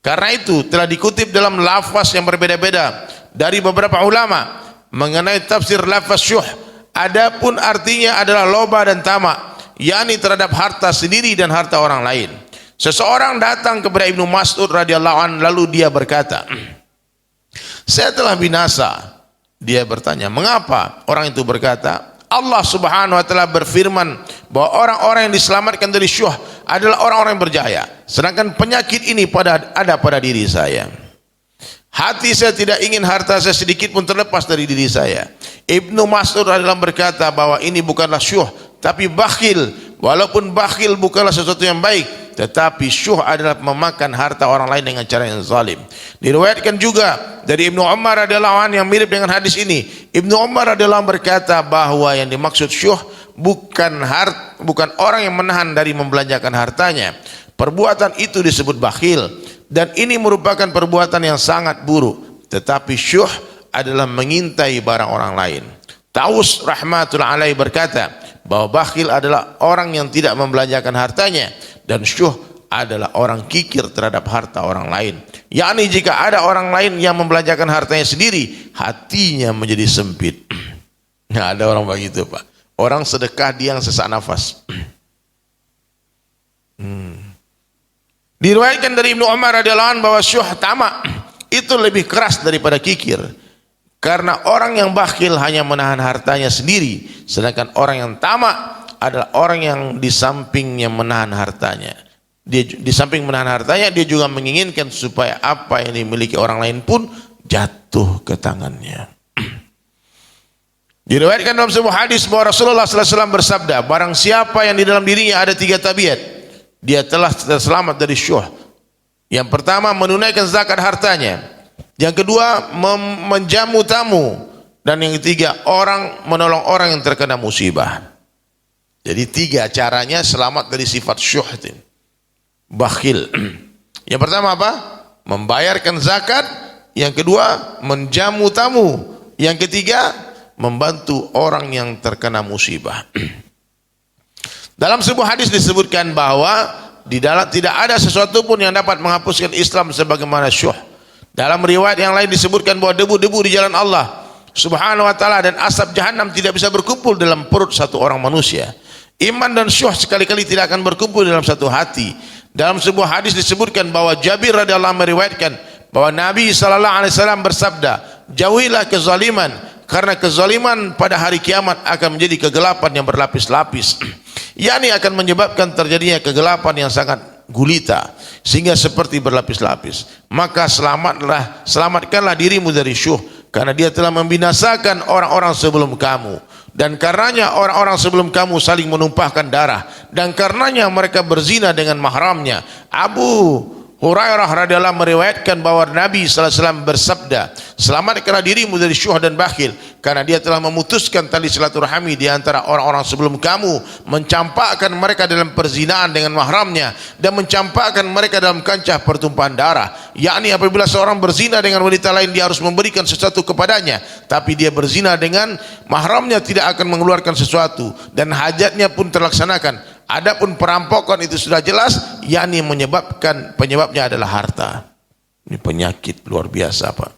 Karena itu telah dikutip dalam lafaz yang berbeda-beda dari beberapa ulama mengenai tafsir lafaz syuh. Adapun artinya adalah loba dan tamak, yakni terhadap harta sendiri dan harta orang lain. Seseorang datang kepada Ibnu Mas'ud radhiyallahu anhu, lalu dia berkata, saya telah binasa. Dia bertanya, mengapa? Orang itu berkata, Allah Subhanahu wa taala berfirman bahwa orang-orang yang diselamatkan dari syuh adalah orang-orang yang berjaya, sedangkan penyakit ini ada pada diri saya. Hati saya tidak ingin harta saya sedikit pun terlepas dari diri saya. Ibnu Mas'ud radhiyallahu anhu berkata bahwa ini bukanlah syuh tapi bakhil. Walaupun bakhil bukanlah sesuatu yang baik, tetapi syuh adalah memakan harta orang lain dengan cara yang zalim. Diriwayatkan juga dari Ibnu Umar radhiyallahu anhu yang mirip dengan hadis ini. Ibnu Umar radhiyallahu anhu berkata bahwa yang dimaksud syuh bukan orang yang menahan dari membelanjakan hartanya. Perbuatan itu disebut bakhil dan ini merupakan perbuatan yang sangat buruk. Tetapi syuh adalah mengintai barang orang lain. Taus rahmatullahi alaihi berkata bahwa bakhil adalah orang yang tidak membelanjakan hartanya dan syuh adalah orang kikir terhadap harta orang lain. Yakni jika ada orang lain yang membelanjakan hartanya sendiri, hatinya menjadi sempit. Ada orang begitu, Pak. Orang sedekah dia yang sesak nafas. Diriwayatkan dari Ibnu Umar radhiyallahu anhu bahwa syuh tamak itu lebih keras daripada kikir. Karena orang yang bakhil hanya menahan hartanya sendiri, sedangkan orang yang tamak adalah orang yang di sampingnya menahan hartanya. Dia di samping menahan hartanya, dia juga menginginkan supaya apa yang dimiliki orang lain pun jatuh ke tangannya. Diriwayatkan dalam sebuah hadis bahwa Rasulullah SAW bersabda, barang siapa yang di dalam dirinya ada 3 tabiat, dia telah selamat dari syuh. Yang pertama, menunaikan zakat hartanya. Yang kedua, menjamu tamu. Dan yang ketiga, menolong orang yang terkena musibah. Jadi 3 caranya selamat dari sifat syuh, bakhil. Yang pertama apa? Membayarkan zakat. Yang kedua, menjamu tamu. Yang ketiga, membantu orang yang terkena musibah. Dalam sebuah hadis disebutkan bahwa di dalam tidak ada sesuatu pun yang dapat menghapuskan Islam sebagaimana syuh. Dalam riwayat yang lain disebutkan bahwa debu-debu di jalan Allah Subhanahu wa taala dan asap jahanam tidak bisa berkumpul dalam perut satu orang manusia. Iman dan syuh sekali-kali tidak akan berkumpul dalam satu hati. Dalam sebuah hadis disebutkan bahwa Jabir radhiyallahu anhu meriwayatkan bahwa Nabi sallallahu alaihi wasallam bersabda, "Jauhilah kezaliman, karena kezaliman pada hari kiamat akan menjadi kegelapan yang berlapis-lapis." yakni akan menyebabkan terjadinya kegelapan yang sangat gulita sehingga seperti berlapis-lapis. Maka selamatkanlah dirimu dari syuh, karena dia telah membinasakan orang-orang sebelum kamu, dan karenanya orang-orang sebelum kamu saling menumpahkan darah, dan karenanya mereka berzina dengan mahramnya. Abu Hurairah radhiyallahu anhu meriwayatkan bahwa Nabi sallallahu alaihi wasallam bersabda, selamatkanlah dirimu dari syuh dan bakhil, karena dia telah memutuskan tali silaturahmi di antara orang-orang sebelum kamu, mencampakkan mereka dalam perzinahan dengan mahramnya, dan mencampakkan mereka dalam kancah pertumpahan darah. Yakni apabila seorang berzina dengan wanita lain, dia harus memberikan sesuatu kepadanya, tapi dia berzina dengan mahramnya tidak akan mengeluarkan sesuatu, dan hajatnya pun terlaksanakan. Adapun perampokan itu sudah jelas, yakni penyebabnya adalah harta. Ini penyakit luar biasa, Pak.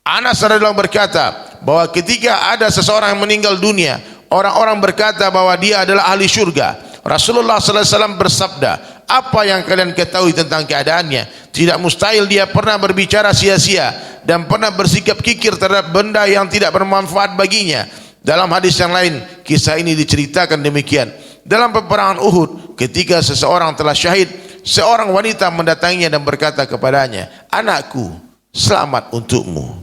Anas radhiyallahu berkata bahwa ketika ada seseorang yang meninggal dunia, orang-orang berkata bahwa dia adalah ahli syurga. Rasulullah sallallahu alaihi wasallam bersabda, apa yang kalian ketahui tentang keadaannya? Tidak mustahil dia pernah berbicara sia-sia dan pernah bersikap kikir terhadap benda yang tidak bermanfaat baginya. Dalam hadis yang lain, kisah ini diceritakan demikian. Dalam peperangan Uhud, ketika seseorang telah syahid, seorang wanita mendatanginya dan berkata kepadanya, anakku, selamat untukmu,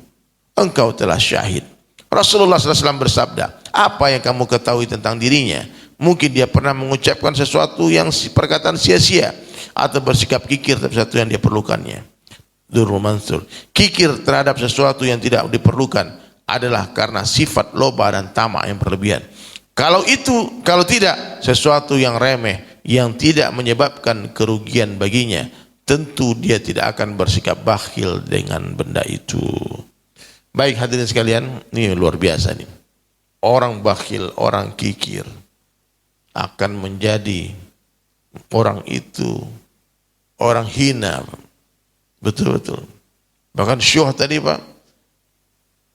engkau telah syahid. Rasulullah SAW bersabda, apa yang kamu ketahui tentang dirinya? Mungkin dia pernah mengucapkan sesuatu yang perkataan sia-sia, atau bersikap kikir terhadap sesuatu yang dia perlukannya. Durrul Mansur, kikir terhadap sesuatu yang tidak diperlukan adalah karena sifat loba dan tamak yang berlebihan. Kalau tidak sesuatu yang remeh yang tidak menyebabkan kerugian baginya, tentu dia tidak akan bersikap bakhil dengan benda itu. Baik hadirin sekalian, ini luar biasa nih. Orang bakhil, orang kikir akan menjadi orang itu orang hina. Betul-betul. Bahkan syuh tadi, Pak.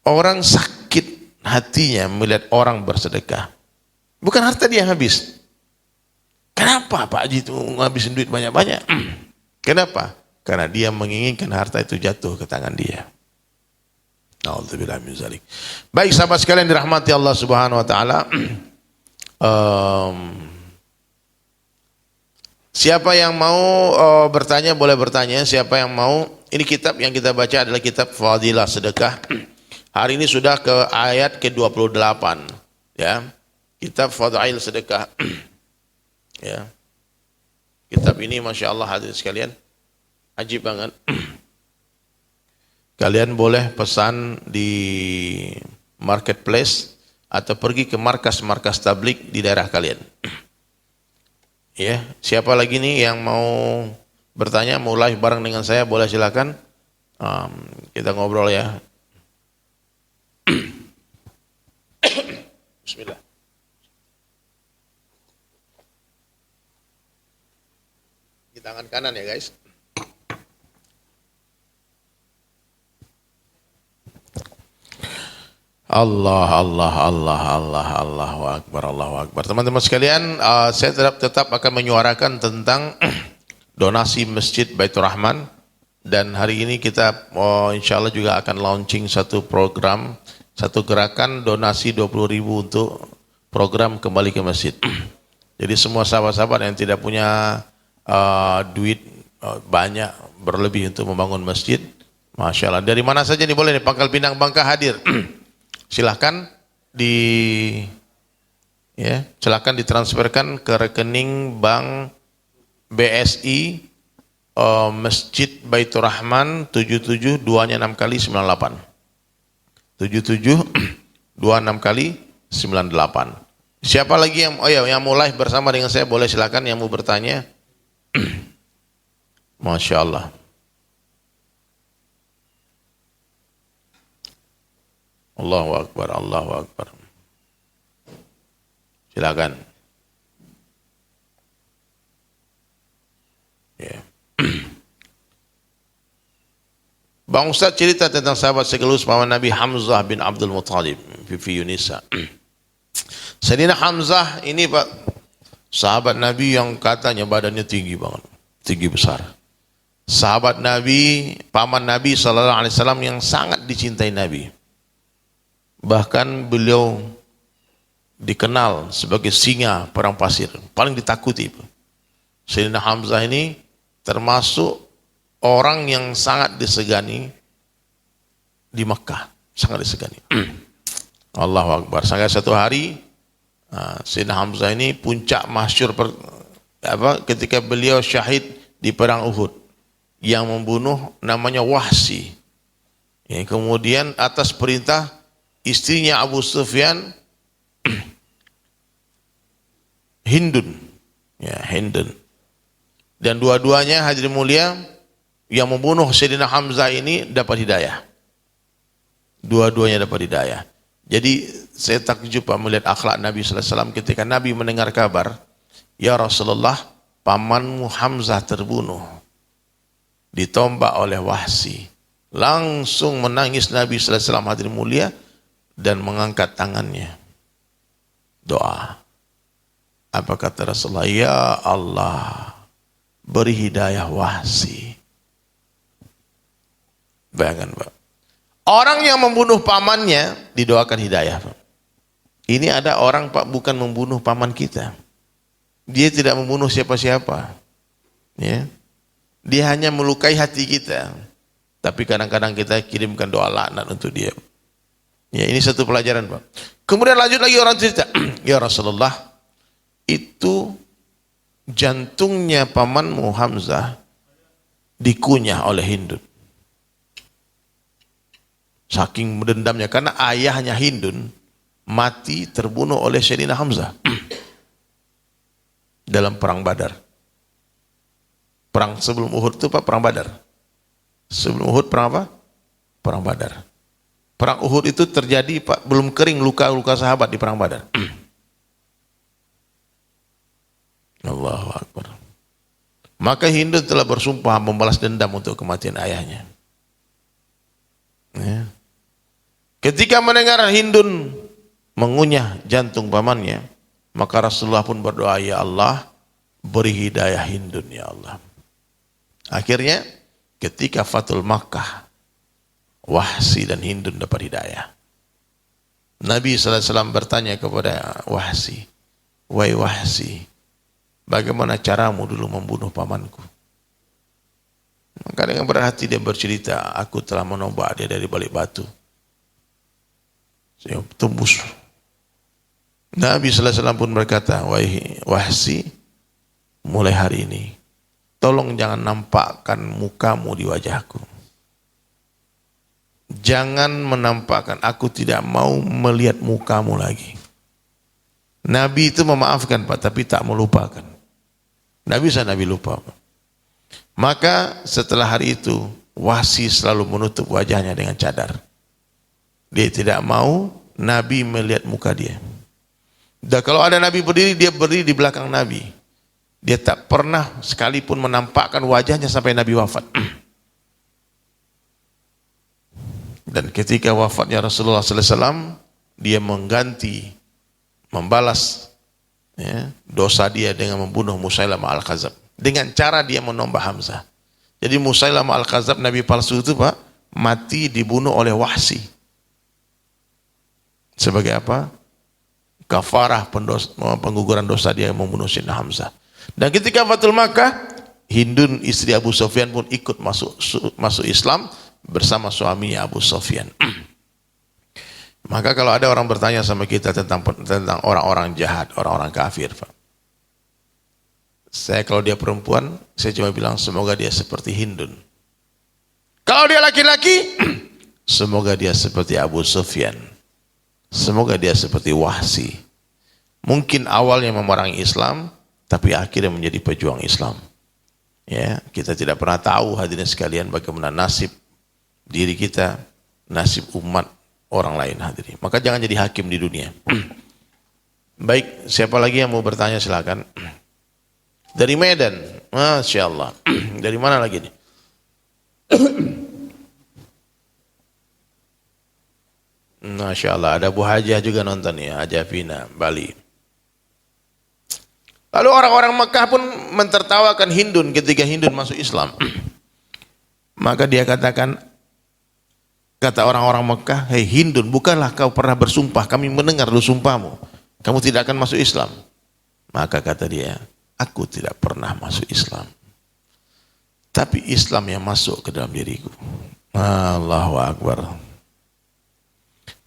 Orang sakit hatinya melihat orang bersedekah. Bukan harta dia yang habis. Kenapa Pak Haji itu ngabisin duit banyak-banyak? Kenapa? Karena dia menginginkan harta itu jatuh ke tangan dia. Na'udzubillah min dzalik. Baik sahabat sekalian dirahmati Allah Subhanahu wa taala. Siapa yang mau bertanya boleh bertanya. Siapa yang mau, ini kitab yang kita baca adalah kitab Fadilah Sedekah. Hari ini sudah ke ayat ke-28 ya. Kitab Fadail Sedekah. Ya. Kitab ini Masya Allah hadirin sekalian, ajib banget. Kalian boleh pesan di marketplace atau pergi ke markas-markas tablik di daerah kalian. Ya, siapa lagi nih yang mau bertanya, mau live bareng dengan saya, boleh silakan. Kita ngobrol ya. Bismillah. Di tangan kanan ya guys. Allah, Allah, Allah, Allah, Allahu Akbar, Allahu Akbar. Teman-teman sekalian, saya tetap akan menyuarakan tentang donasi Masjid Baitur Rahman, dan hari ini kita insya Allah juga akan launching satu program, satu gerakan donasi 20.000 untuk program kembali ke masjid. Jadi semua sahabat-sahabat yang tidak punya duit banyak berlebih untuk membangun masjid, Masya Allah. Dari mana saja nih boleh nih, Pangkal Pinang, Bangka hadir. Silahkan silakan ditransferkan ke rekening bank BSI Masjid Baitur Rahman 77 2-nya 6 kali 98. 77 26 kali 98. Siapa lagi yang mulai bersama dengan saya, boleh silakan yang mau bertanya. Masya Allah. Allahu Akbar, Allahu Akbar. Silakan. Ya. Bang Ustaz cerita tentang sahabat segelus paman Nabi Hamzah bin Abdul Muttalib, Fifi Yunisa. Sayyidina Hamzah ini Pak, sahabat Nabi yang katanya badannya tinggi banget, tinggi besar. Sahabat Nabi, paman Nabi SAW yang sangat dicintai Nabi. Bahkan beliau dikenal sebagai singa perang pasir, paling ditakuti. Sayyidina Hamzah ini termasuk orang yang sangat disegani di Makkah, sangat disegani. Allahu Akbar. Sampai satu hari Sayyidina Hamzah ini puncak masyhur ketika beliau syahid di perang Uhud, yang membunuh namanya Wahsi. Kemudian atas perintah istrinya Abu Sufyan, Hindun, Hindun. Dan dua-duanya hadirin mulia, yang membunuh Sayyidina Hamzah ini dapat hidayah. Dua-duanya dapat hidayah. Jadi saya takjub melihat akhlak Nabi SAW ketika Nabi mendengar kabar, ya Rasulullah, pamanmu Hamzah terbunuh, ditombak oleh Wahsi. Langsung menangis Nabi SAW hadirin mulia, dan mengangkat tangannya. Doa. Apa kata Rasulullah? Ya Allah, beri hidayah Wahsi. Bayangkan Pak. Orang yang membunuh pamannya didoakan hidayah Pak. Ini ada orang Pak bukan membunuh paman kita. Dia tidak membunuh siapa-siapa. Ya. Dia hanya melukai hati kita. Tapi kadang-kadang kita kirimkan doa laknat untuk dia. Ya, ini satu pelajaran Pak. Kemudian lanjut lagi orang cerita, ya Rasulullah, itu jantungnya pamanmu Hamzah dikunyah oleh Hindun. Saking mendendamnya, karena ayahnya Hindun mati terbunuh oleh Sayyidina Hamzah dalam perang Badar. Perang sebelum Uhud itu Pak, perang Badar. Sebelum Uhud perang apa? Perang Badar. Perang Uhud itu terjadi Pak, belum kering luka-luka sahabat di perang Badar. Allahu Akbar. Maka Hindun telah bersumpah membalas dendam untuk kematian ayahnya. Ya. Ketika mendengar Hindun mengunyah jantung pamannya, maka Rasulullah pun berdoa, ya Allah, beri hidayah Hindun ya Allah. Akhirnya ketika Fathul Makkah, Wahsi dan Hindun dapat hidayah. Nabi SAW bertanya kepada Wahsi, wahai Wahsi, bagaimana caramu dulu membunuh pamanku? Maka dengan berhati dia bercerita, aku telah menombak dia dari balik batu. Saya tembus. Nabi SAW pun berkata, wahai Wahsi, mulai hari ini, tolong jangan nampakkan mukamu di wajahku. Jangan menampakkan, aku tidak mau melihat mukamu lagi. Nabi itu memaafkan Pak, tapi tak melupakan. Nabi lupa Pak. Maka setelah hari itu, Wahsi selalu menutup wajahnya dengan cadar. Dia tidak mau Nabi melihat muka dia. Dan kalau ada Nabi berdiri, dia berdiri di belakang Nabi. Dia tak pernah sekalipun menampakkan wajahnya sampai Nabi wafat. Dan ketika wafatnya Rasulullah SAW, dia mengganti, membalas ya, dosa dia dengan membunuh Musailamah Al-Kadzab. Dengan cara dia menombah Hamzah. Jadi Musailamah Al-Kadzab, nabi palsu itu Pak, mati dibunuh oleh Wahsy. Sebagai apa? Kafarah pengguguran dosa dia membunuh Sayyidina Hamzah. Dan ketika Fathul Makkah, Hindun istri Abu Sufyan pun ikut masuk Islam bersama suaminya Abu Sufyan. Maka kalau ada orang bertanya sama kita tentang orang-orang jahat, orang-orang kafir, Pak, saya kalau dia perempuan, saya cuma bilang semoga dia seperti Hindun. Kalau dia laki-laki, semoga dia seperti Abu Sufyan. Semoga dia seperti Wahsy. Mungkin awalnya memerangi Islam, tapi akhirnya menjadi pejuang Islam. Ya, kita tidak pernah tahu hadirin sekalian bagaimana nasib diri kita, nasib umat orang lain hadirin. Maka jangan jadi hakim di dunia. Baik, siapa lagi yang mau bertanya silakan. Dari Medan, Masya Allah. Dari mana lagi nih? Masya Allah, ada Bu Hajah juga nonton ya, Hajah Vina, Bali. Lalu orang-orang Mekah pun mentertawakan Hindun ketika Hindun masuk Islam. Maka dia katakan, kata orang-orang Mekah, hei Hindun, bukanlah kau pernah bersumpah, kami mendengar dulu sumpahmu, kamu tidak akan masuk Islam. Maka kata dia, aku tidak pernah masuk Islam, tapi Islam yang masuk ke dalam diriku. Allahu Akbar.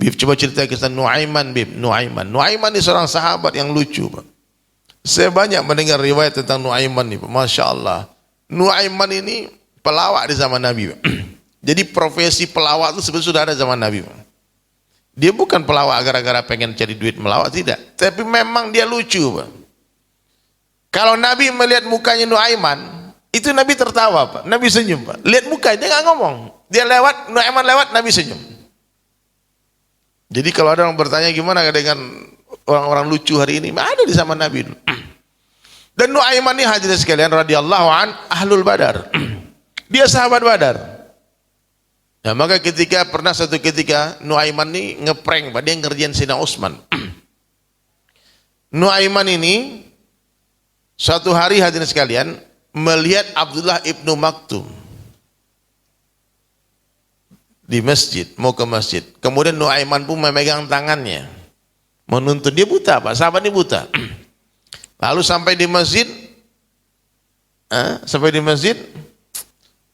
Bib, coba cerita kisah Nuaiman, Bib. Nuaiman ini seorang sahabat yang lucu, Pak. Saya banyak mendengar riwayat tentang Nuaiman ini, Pak. Masya Allah. Nuaiman ini pelawak di zaman Nabi, Pak. Jadi profesi pelawak itu sebenarnya sudah ada zaman Nabi, Pak. Dia bukan pelawak gara-gara pengen cari duit melawak, tidak. Tapi memang dia lucu, Pak. Kalau Nabi melihat mukanya Nuaiman, itu Nabi tertawa, Pak. Nabi senyum, Pak. Lihat mukanya, dia nggak ngomong. Dia lewat, Nuaiman lewat, Nabi senyum. Jadi kalau ada orang bertanya gimana dengan orang-orang lucu hari ini, ada di zaman Nabi dulu. Dan Nuaiman ini hadirin sekalian radhiyallahu an ahlul Badar. Dia sahabat Badar. Nah, maka satu ketika Nuaiman ini ngeprank, Pak, dia ngerjain Sayyidina Utsman. Nuaiman ini suatu hari hadirin sekalian melihat Abdullah ibnu Maktum di masjid, mau ke masjid. Kemudian Nuaiman pun memegang tangannya, menuntun. Dia buta, Pak, sahabat ini buta. Lalu sampai di masjid,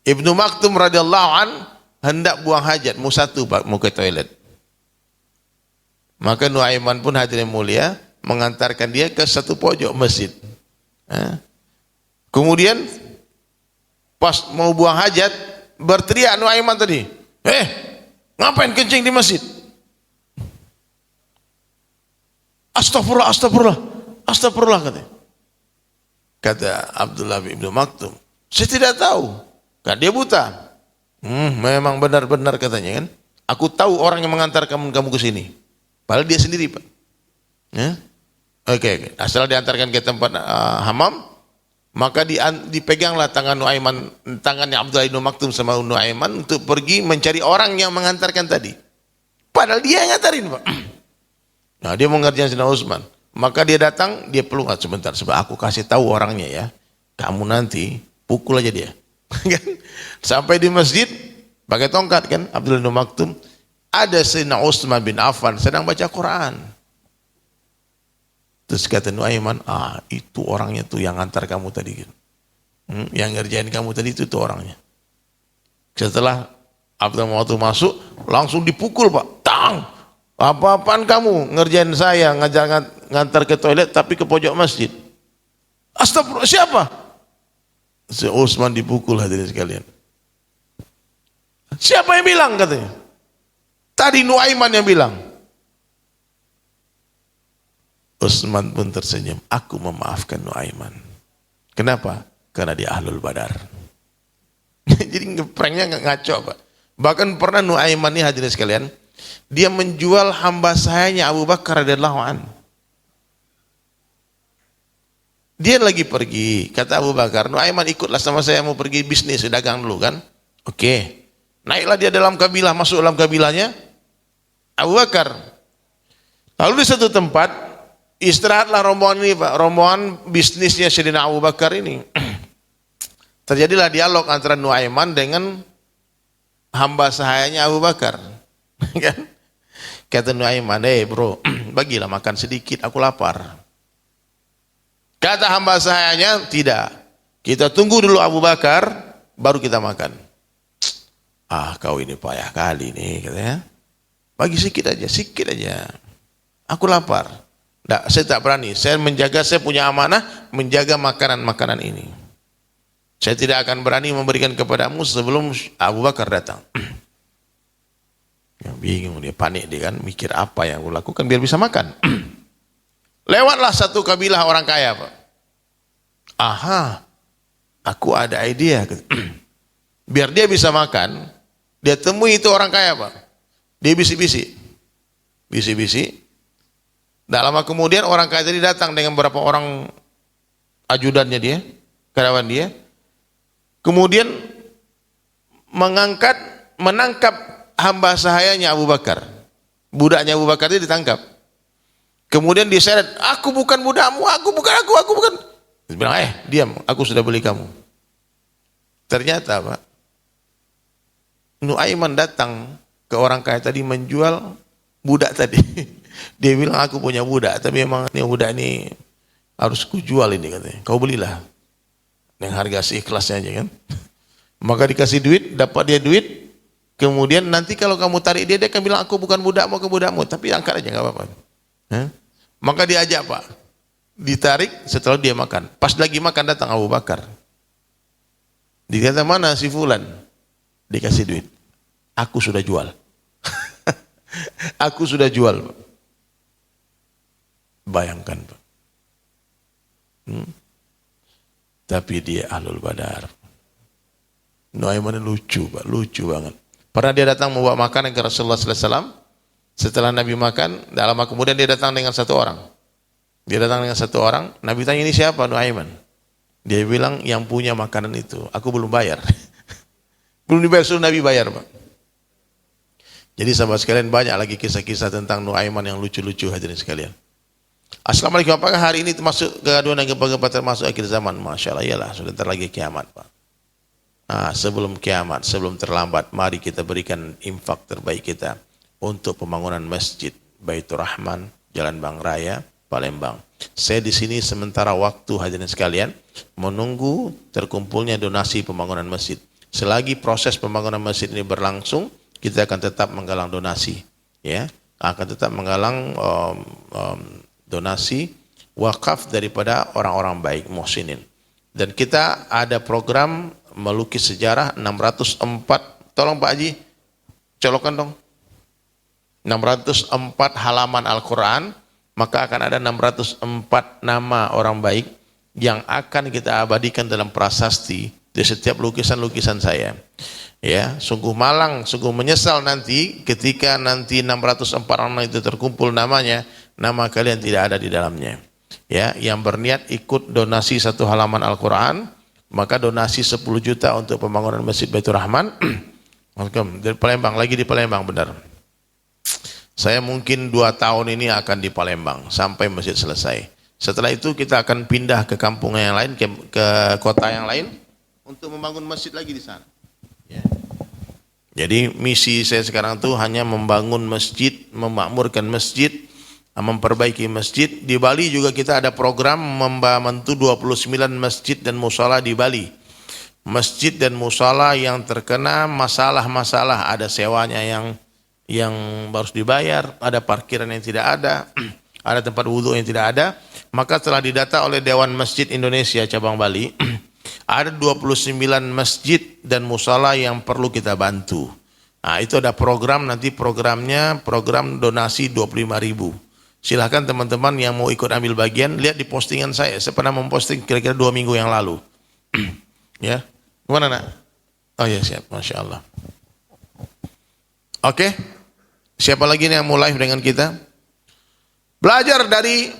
Ibnu Maktum radhiyallahu an hendak buang hajat, Pak, mau ke toilet. Maka Nuaiman pun hadirin mulia mengantarkan dia ke satu pojok masjid. Kemudian pas mau buang hajat, berteriak Nuaiman tadi, ngapain kencing di masjid? Astagfirullah, astagfirullah, astagfirullah, kata Abdullah bin Maktum, saya tidak tahu, kan dia buta. Memang benar-benar katanya kan, aku tahu orang yang mengantar kamu ke sini, padahal dia sendiri, Pak. Oke. Asal diantarkan ke tempat hamam, maka dipeganglah tangan Nuaiman, tangannya Abdullah bin Maktum sama Nuaiman untuk pergi mencari orang yang mengantarkan tadi. Padahal dia yang ngantarin, Pak. Nah, dia mau ngerjain Sayyidina Utsman. Maka dia datang, dia peluk, sebentar, sebab aku kasih tahu orangnya ya. Kamu nanti pukul aja dia. Sampai di masjid pakai tongkat kan Abdullah bin Maktum, ada Sayyidina Utsman bin Affan sedang baca Quran. Terus kata Nuaiman, itu orangnya tuh yang antar kamu tadi. Yang ngerjain kamu tadi itu tuh orangnya. Setelah Abdullah bin Maktum masuk, langsung dipukul, Pak. Tang! Apa-apaan kamu ngerjain saya, ngantar ke toilet tapi ke pojok masjid. Astagfirullah, siapa? Si Utsman dipukul hadirin sekalian. Siapa yang bilang katanya? Tadi Nuaiman yang bilang. Utsman pun tersenyum, aku memaafkan Nuaiman. Kenapa? Karena dia ahlul Badar. Jadi ngepranknya ngaco, Pak. Bahkan pernah Nuaiman ini hadirin sekalian, dia menjual hamba sahanya Abu Bakar radhiyallahu an. Dia lagi pergi, kata Abu Bakar, Nuaiman ikutlah sama saya, mau pergi bisnis, dagang dulu kan. Oke. Naiklah dia dalam kabilah, masuk dalam kabilahnya Abu Bakar. Lalu di satu tempat istirahatlah rombongan ini Pak, rombongan bisnisnya Sayyidina Abu Bakar ini. Terjadilah dialog antara Nuaiman dengan hamba sahayanya Abu Bakar. Kan? Kata Nuaiman, bro, bagilah makan sedikit, aku lapar. Kata hamba sahayanya, tidak. Kita tunggu dulu Abu Bakar, baru kita makan. Kau ini payah kali nih, katanya. Bagi sedikit aja. Aku lapar. Nggak, saya tak berani. Saya menjaga, saya punya amanah, menjaga makanan-makanan ini. Saya tidak akan berani memberikan kepadamu sebelum Abu Bakar datang. Yang bingung dia, panik dia kan, mikir apa yang aku lakukan biar bisa makan. Lewatlah satu kabilah orang kaya Pak. Aku ada idea. Biar dia bisa makan, dia temui itu orang kaya Pak. Dia bisik-bisik. Tak lama kemudian orang kaya tadi datang dengan beberapa orang ajudannya dia, karyawan dia. Kemudian menangkap hamba sahayanya Abu Bakar. Budaknya Abu Bakar itu ditangkap. Kemudian diseret, aku bukan budakmu, aku bukan. Dia bilang, diam, aku sudah beli kamu. Ternyata Pak, Nuaiman datang ke orang kaya tadi menjual budak tadi. Dia bilang, aku punya budak, tapi memang ini budak ini harus kujual ini katanya. Kau belilah. Dengan harga seikhlasnya aja kan. Maka dikasih duit, dapat dia duit. Kemudian nanti kalau kamu tarik dia akan bilang aku bukan budakmu, ke budakmu. Tapi angkat aja, gak apa-apa. Maka diajak Pak. Ditarik setelah dia makan. Pas lagi makan datang Abu Bakar. Dikata mana si Fulan? Dikasih duit. Aku sudah jual. Aku sudah jual Pak. Bayangkan Pak. Tapi dia Ahlul Badar. Nuaiman lucu Pak, lucu banget. Pernah dia datang membawa makanan ke Rasulullah SAW. Setelah Nabi makan, tak lama kemudian dia datang dengan satu orang. Nabi tanya, ini siapa Nuaiman? Dia bilang, yang punya makanan itu. Aku belum bayar. Belum dibayar, suruh Nabi bayar Pak. Jadi sahabat sekalian, banyak lagi kisah-kisah tentang Nuaiman yang lucu-lucu hadirin sekalian. Assalamualaikum, apakah hari ini termasuk kegaduhan dan gempa-gempa termasuk akhir zaman? Masya Allah, iyalah, sudah ntar lagi kiamat Pak. Sebelum kiamat, sebelum terlambat, mari kita berikan infak terbaik kita untuk pembangunan masjid Baitur Rahman, Jalan Bang Raya, Palembang. Saya di sini sementara waktu hadirin sekalian menunggu terkumpulnya donasi pembangunan masjid. Selagi proses pembangunan masjid ini berlangsung, kita akan tetap menggalang donasi, ya, akan tetap menggalang donasi wakaf daripada orang-orang baik muhsinin. Dan kita ada program melukis sejarah 604, tolong Pak Haji colokan dong, 604 halaman Al-Quran, maka akan ada 604 nama orang baik yang akan kita abadikan dalam prasasti di setiap lukisan-lukisan saya. Ya, sungguh malang, sungguh menyesal nanti ketika nanti 604 orang itu terkumpul namanya, nama kalian tidak ada di dalamnya. Ya, yang berniat ikut donasi satu halaman Al-Quran, maka donasi 10 juta untuk pembangunan Masjid Baitur Rahman. Dari Palembang, lagi di Palembang benar. Saya mungkin 2 tahun ini akan di Palembang sampai masjid selesai. Setelah itu kita akan pindah ke kampung yang lain, ke kota yang lain untuk membangun masjid lagi di sana. Ya. Jadi misi saya sekarang itu hanya membangun masjid, memakmurkan masjid, memperbaiki masjid. Di Bali juga kita ada program membantu 29 masjid dan musala di Bali. Masjid dan musala yang terkena masalah-masalah, ada sewanya yang harus dibayar, ada parkiran yang tidak ada, ada tempat wudhu yang tidak ada. Maka telah didata oleh Dewan Masjid Indonesia cabang Bali, ada 29 masjid dan musala yang perlu kita bantu. Nah, itu ada program, nanti programnya program donasi 25.000. Silahkan teman-teman yang mau ikut ambil bagian, lihat di postingan saya pernah memposting kira-kira 2 minggu yang lalu. Ya, gimana nak? Oh ya siap, Masya Allah. Oke, siapa lagi yang mau live dengan kita? Belajar dari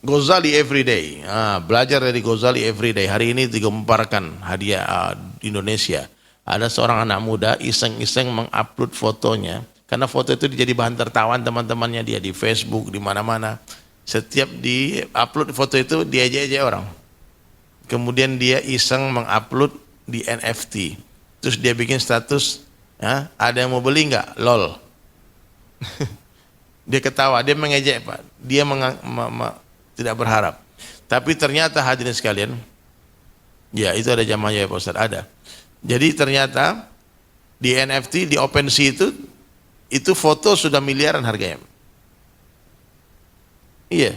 Ghazali Everyday. Belajar dari Ghazali Everyday. Hari ini digemparkan hadiah Indonesia. Ada seorang anak muda iseng-iseng mengupload fotonya Karena foto itu jadi bahan tertawan teman-temannya dia di Facebook, di mana-mana. Setiap di upload foto itu dia aja orang. Kemudian dia iseng mengupload di NFT. Terus dia bikin status, ya, ada yang mau beli nggak? LOL. Dia ketawa, dia mengejek Pak. Dia tidak berharap. Tapi ternyata hadirin sekalian, ya itu ada jamaahnya ya Pak Ustaz, ada. Jadi ternyata di NFT, di OpenSea itu foto sudah miliaran harganya. Iya,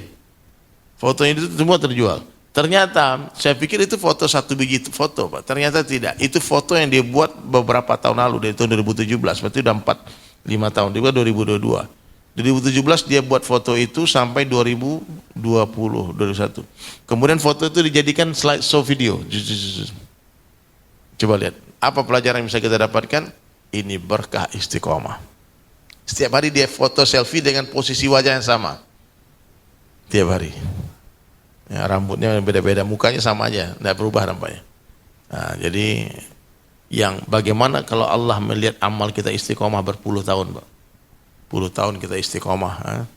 fotonya itu semua terjual. Ternyata saya pikir itu foto satu biji foto Pak. Ternyata tidak. Itu foto yang dia buat beberapa tahun lalu, dari tahun 2017. Berarti udah 4-5 tahun. Dia buat 2022. 2017 dia buat foto itu sampai 2020, 2021. Kemudian foto itu dijadikan slideshow video. Coba lihat, apa pelajaran yang bisa kita dapatkan? Ini berkah istiqomah. Setiap hari dia foto selfie dengan posisi wajah yang sama. Tiap hari. Ya, rambutnya beda-beda, mukanya sama aja, tidak berubah nampaknya. Nah, jadi bagaimana kalau Allah melihat amal kita istiqomah berpuluh tahun, Pak? Puluh tahun kita istiqomah,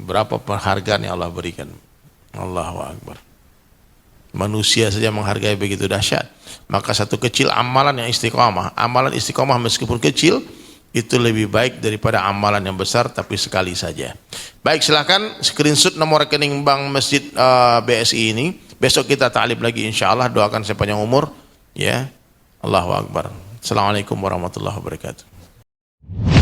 berapa penghargaan yang Allah berikan? Allahu Akbar. Manusia saja menghargai begitu dahsyat. Maka satu kecil amalan yang istiqomah, amalan istiqomah meskipun kecil, itu lebih baik daripada amalan yang besar tapi sekali saja. Baik, silakan screenshot nomor rekening bank Masjid BSI ini. Besok kita ta'lib lagi insyaallah. Doakan saya panjang umur, ya. Allahu Akbar. Assalamualaikum warahmatullahi wabarakatuh.